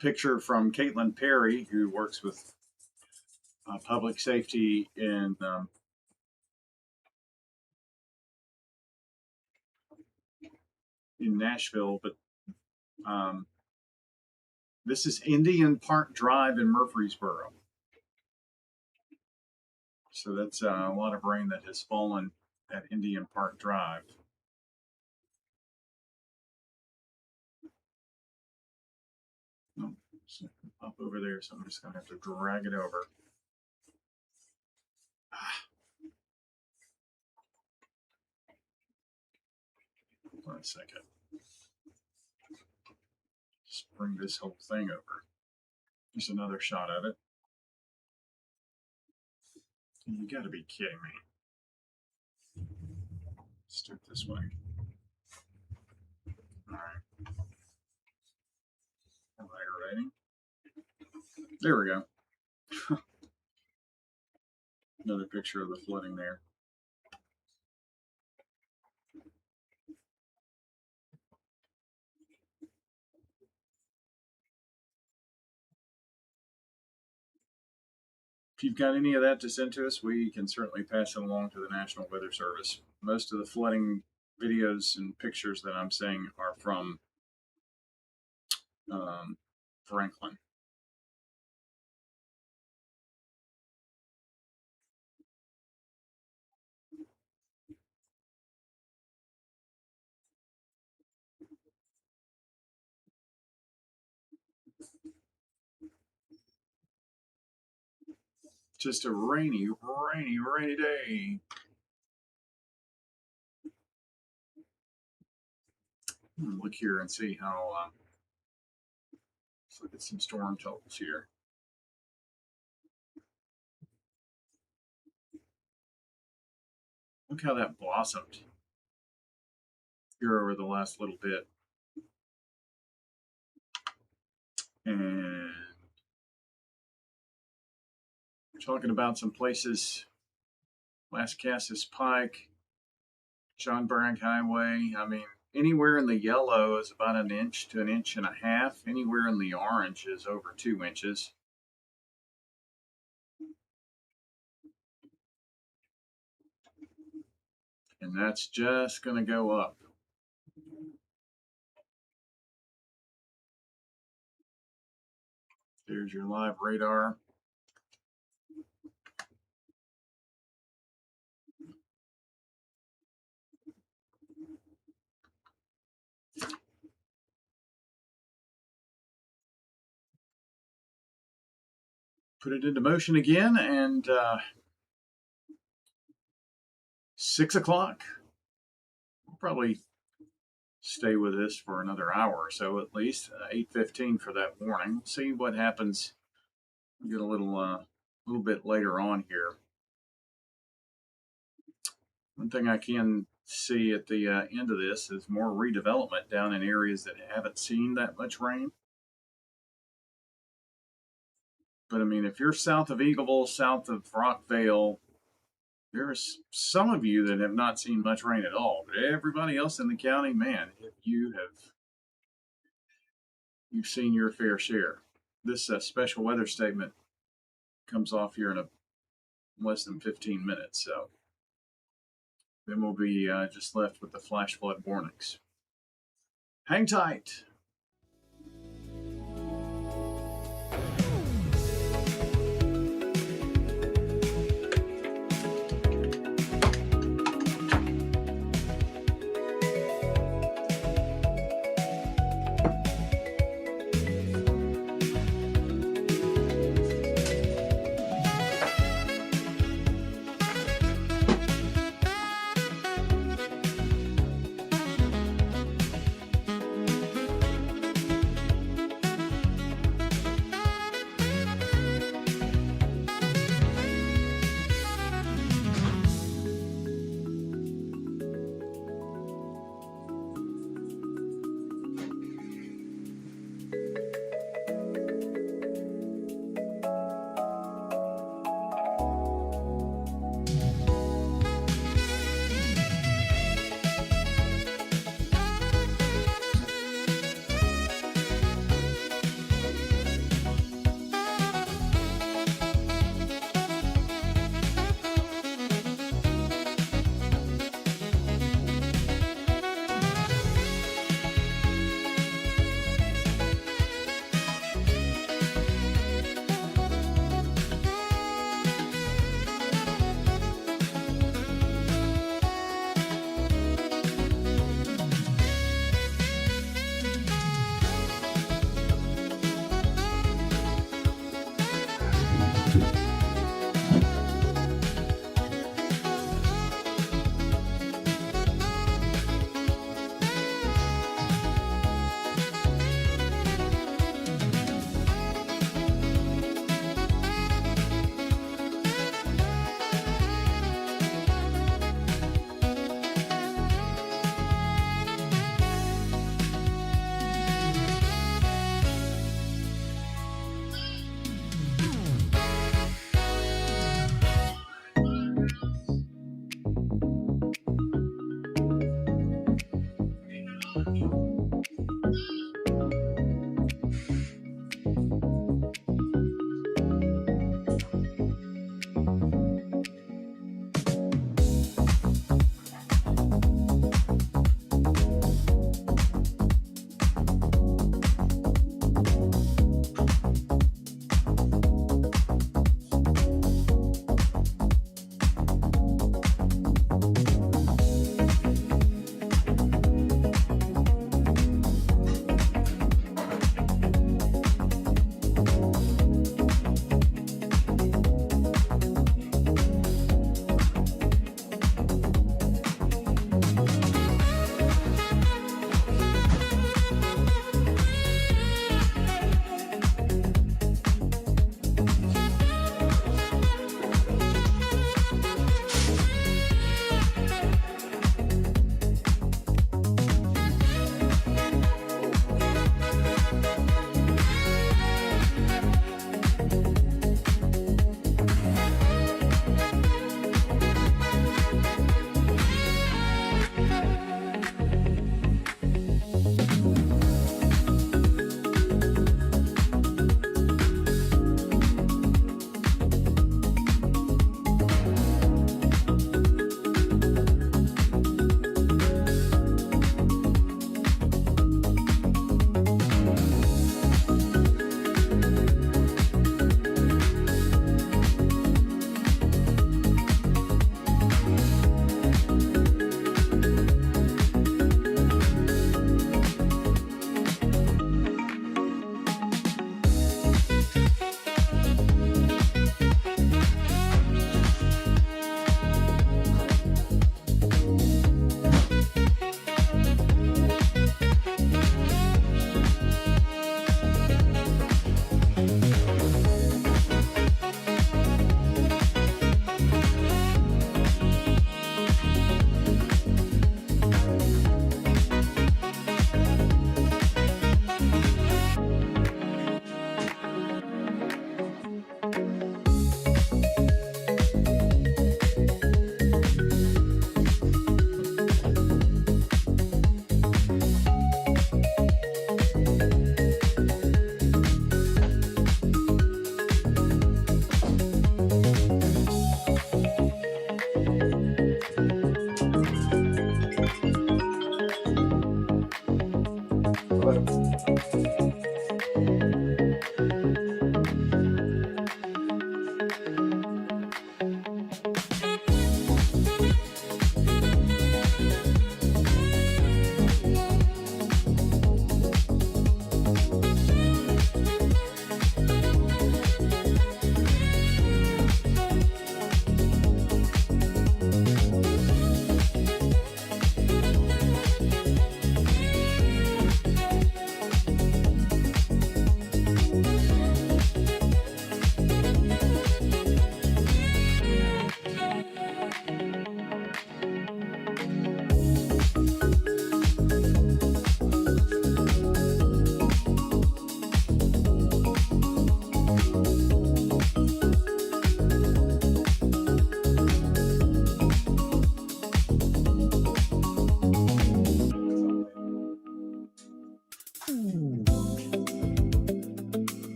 picture from Caitlin Perry, who works with public safety in Nashville, but this is Indian Park Drive in Murfreesboro. So that's a lot of rain that has fallen at Indian Park Drive. Oh, so up over there, so I'm just going to have to drag it over. One second. Just bring this whole thing over. Here's another shot of it. You got to be kidding me. Let's do it this way. All right. Aggravating. There we go. Another picture of the flooding there. If you've got any of that to send to us, we can certainly pass it along to the National Weather Service. Most of the flooding videos and pictures that I'm seeing are from Franklin. Just a rainy, rainy, rainy day. Look here and see how. Let's look at some storm totals here. Look how that blossomed here over the last little bit. And we're talking about some places, Lascassas Pike, John Bragg Highway. I mean, anywhere in the yellow is about an inch to an inch and a half. Anywhere in the orange is over 2 inches. And that's just going to go up. There's your live radar. Put it into motion again, and 6 o'clock. We'll probably stay with this for another hour or so at least. 8:15 for that warning. We'll see what happens. We'll get a little bit later on here. One thing I can see at the end of this is more redevelopment down in areas that haven't seen that much rain. But I mean, if you're south of Eagleville, south of Rockvale, there's some of you that have not seen much rain at all. But everybody else in the county, man, you've seen your fair share. This special weather statement comes off here in less than 15 minutes, so then we'll be just left with the flash flood warnings. Hang tight.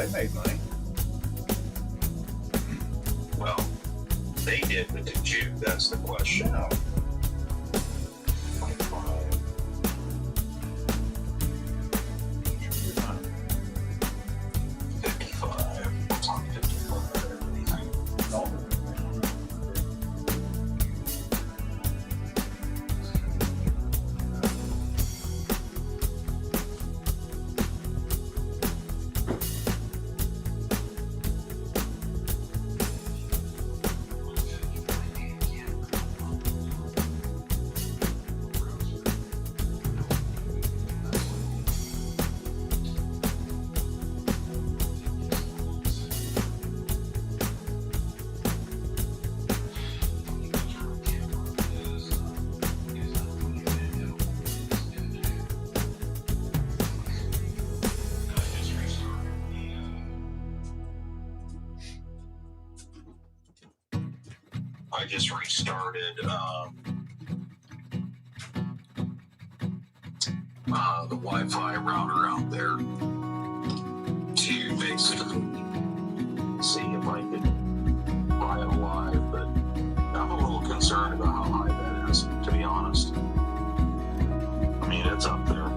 they made money. Well, they did, but did you? That's the question. No. 25. You're not. 55. What's on 55? Anything? No. I just restarted the Wi-Fi router out there to basically see if I could buy it alive, but I'm a little concerned about how high that is, to be honest. I mean, it's up there.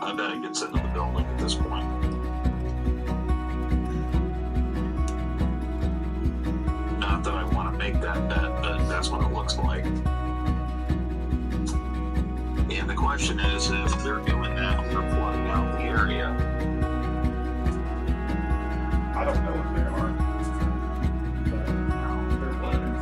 I bet it gets into the building at this point. Not that I want to make that bet, but that's what it looks like. And the question is, if they're doing that, if they're flooding out the area, I don't know if they are. But they're flooding.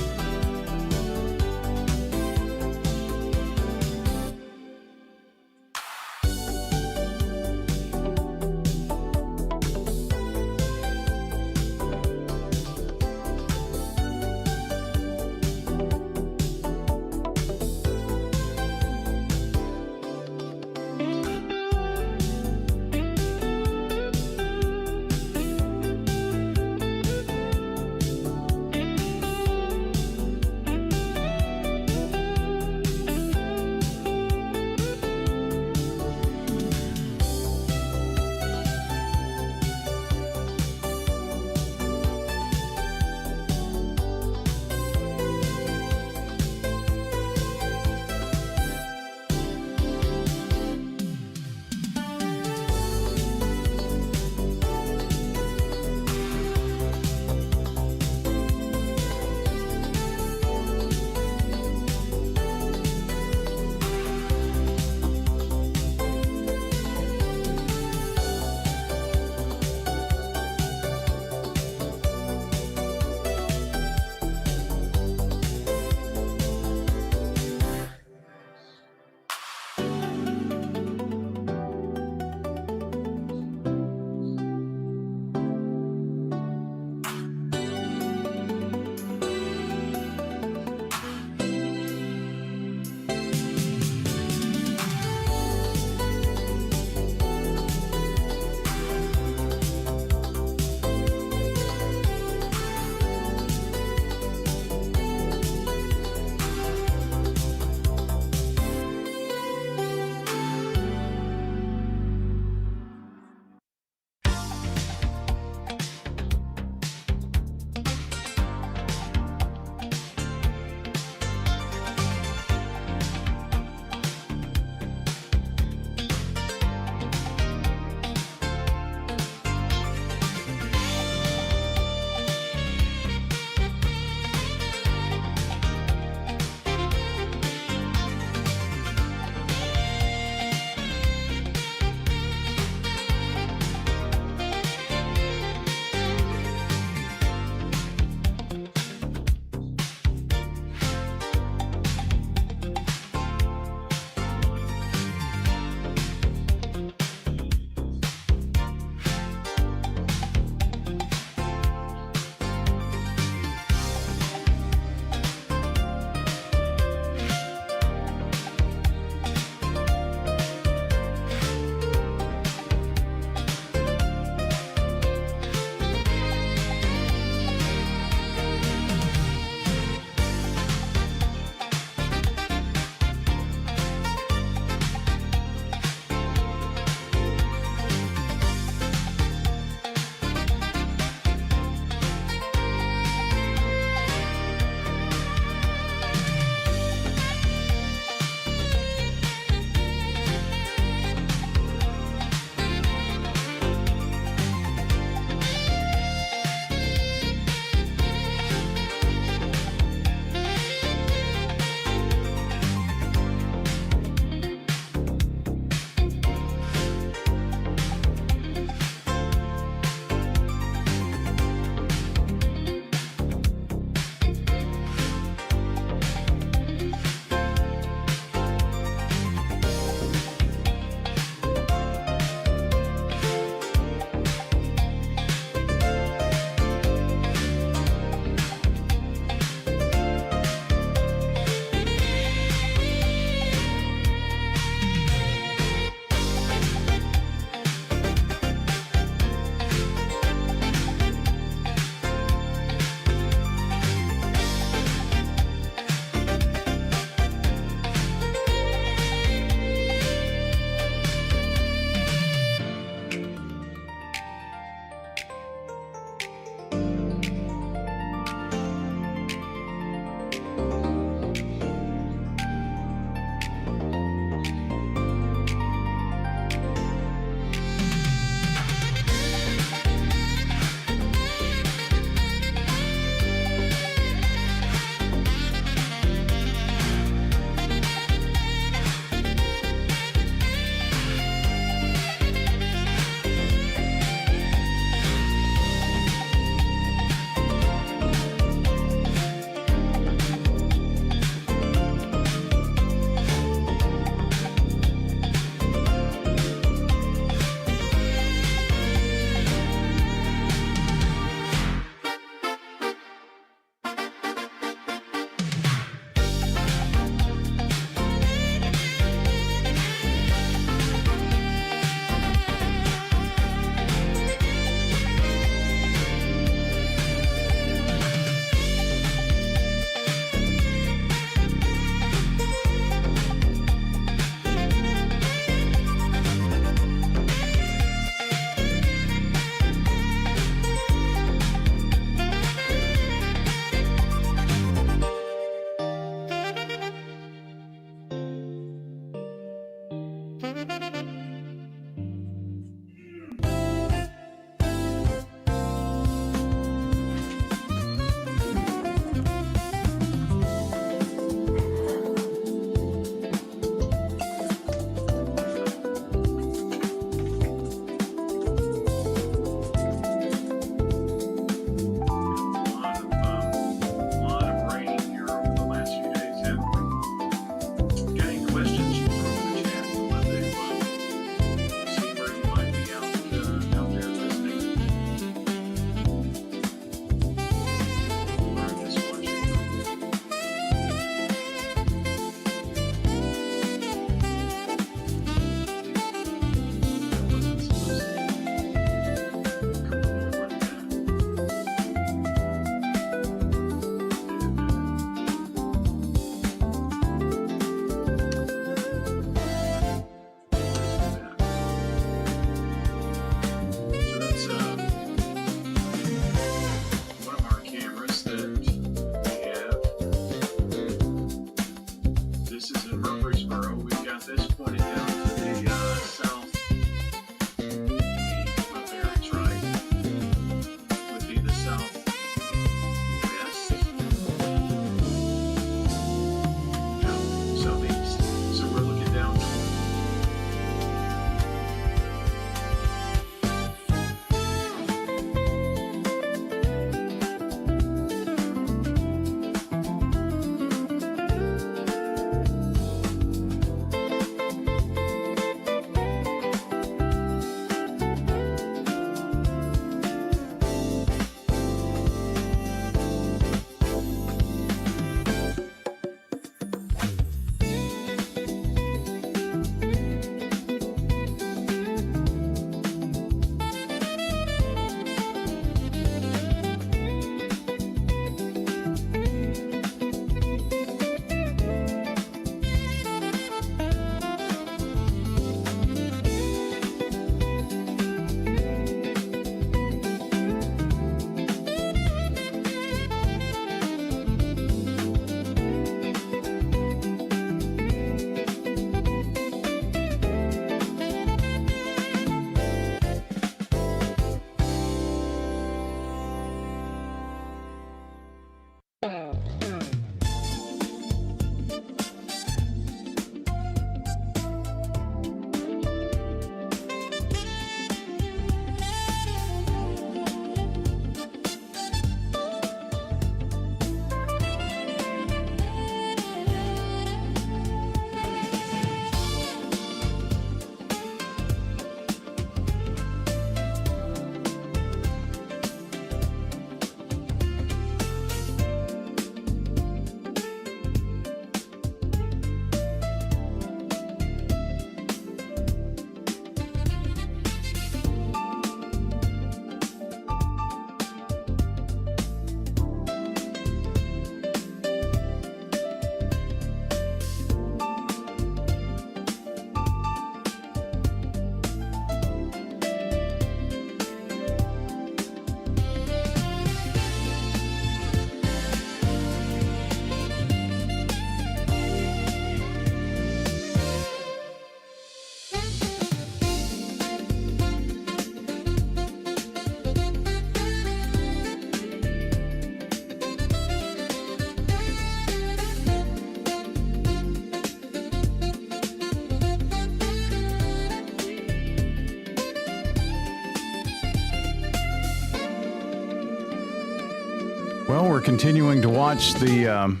Well, we're continuing to watch the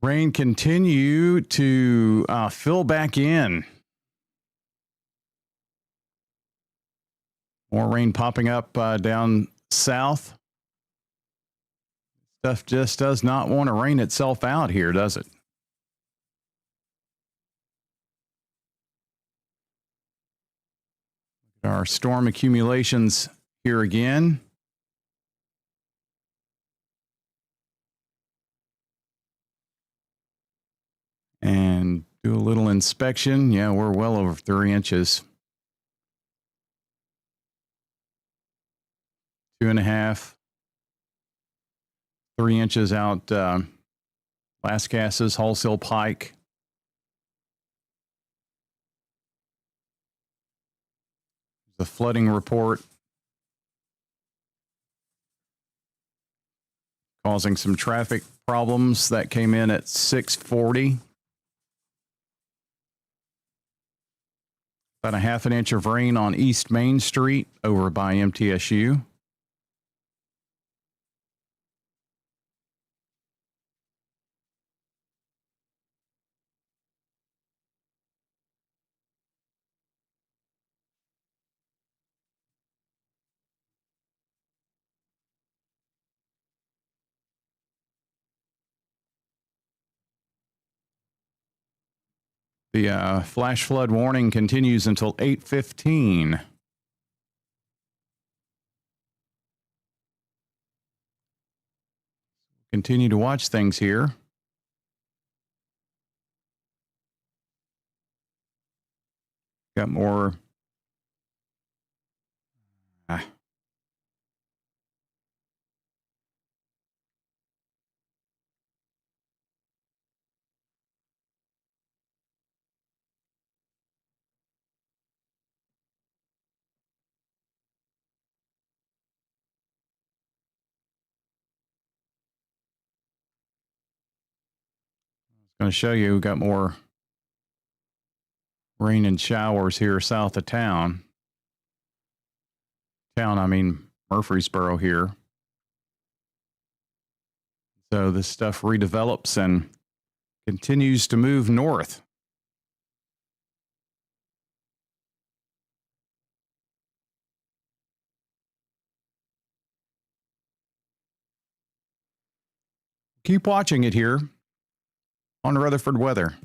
rain continue to fill back in. More rain popping up down south. Stuff just does not want to rain itself out here, does it? Our storm accumulations here again. And do a little inspection. Yeah, we're well over 3 inches. 2.5, 3 inches out Lascassas, Wholesale Pike. The flooding report causing some traffic problems that came in at 6:40. About a 1/2 inch of rain on East Main Street over by MTSU. The flash flood warning continues until 8:15. Continue to watch things here. Got more. Going to show you, we've got more rain and showers here south of town. I mean Murfreesboro here. So this stuff redevelops and continues to move north. Keep watching it here on Rutherford Weather.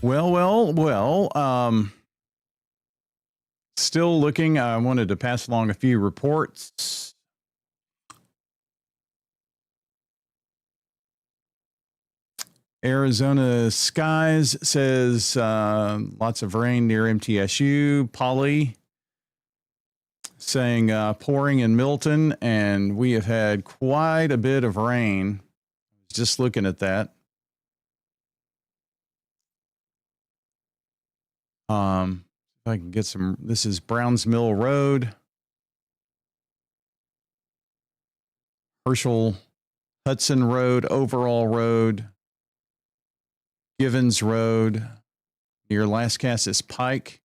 Well. Still looking. I wanted to pass along a few reports. Arizona Skies says lots of rain near MTSU. Polly saying pouring in Milton, and we have had quite a bit of rain. Just looking at that. If I can get some, this is Browns Mill Road. Herschel Hudson Road, Overall Road, Givens Road, near Lascassas Pike.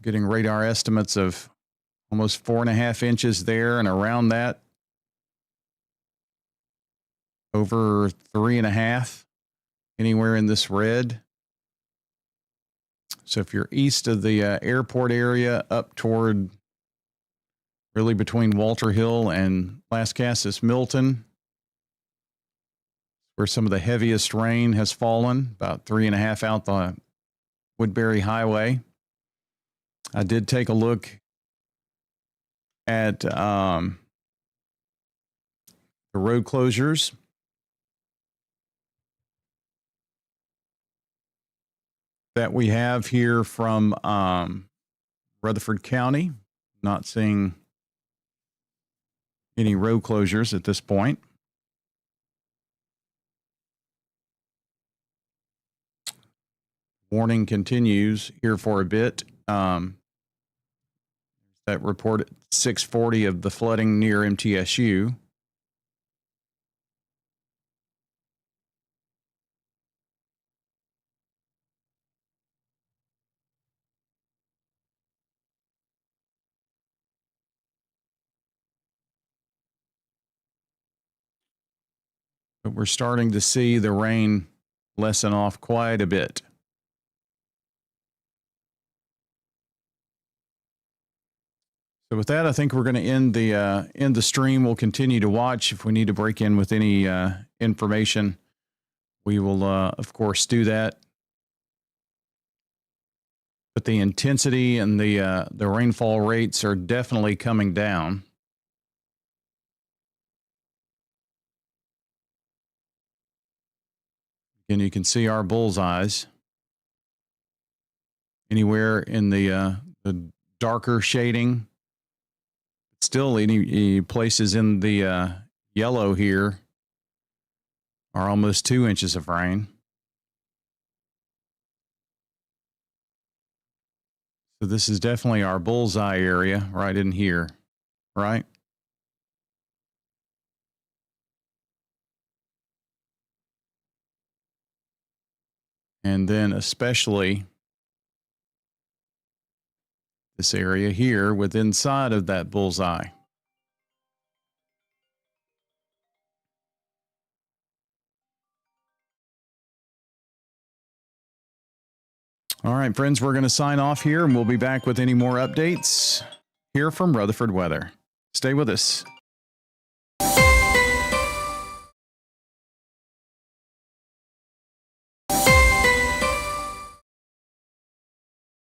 Getting radar estimates of almost 4.5 inches there and around that. Over 3.5, anywhere in this red. So if you're east of the airport area, up toward really between Walter Hill and Lascassas Milton, where some of the heaviest rain has fallen, about 3.5 out the Woodbury Highway. I did take a look at the road closures. That we have here from Rutherford County. Not seeing any road closures at this point. Warning continues here for a bit. That report at 6:40 of the flooding near MTSU. But we're starting to see the rain lessen off quite a bit. So with that, I think we're going to end the stream. We'll continue to watch. If we need to break in with any information, we will, of course, do that. But the intensity and the rainfall rates are definitely coming down. And you can see our bullseyes anywhere in the darker shading. Still, any places in the yellow here are almost 2 inches of rain. So this is definitely our bullseye area right in here, right? And then especially this area here with inside of that bullseye. All right, friends, we're going to sign off here and we'll be back with any more updates here from Rutherford Weather. Stay with us.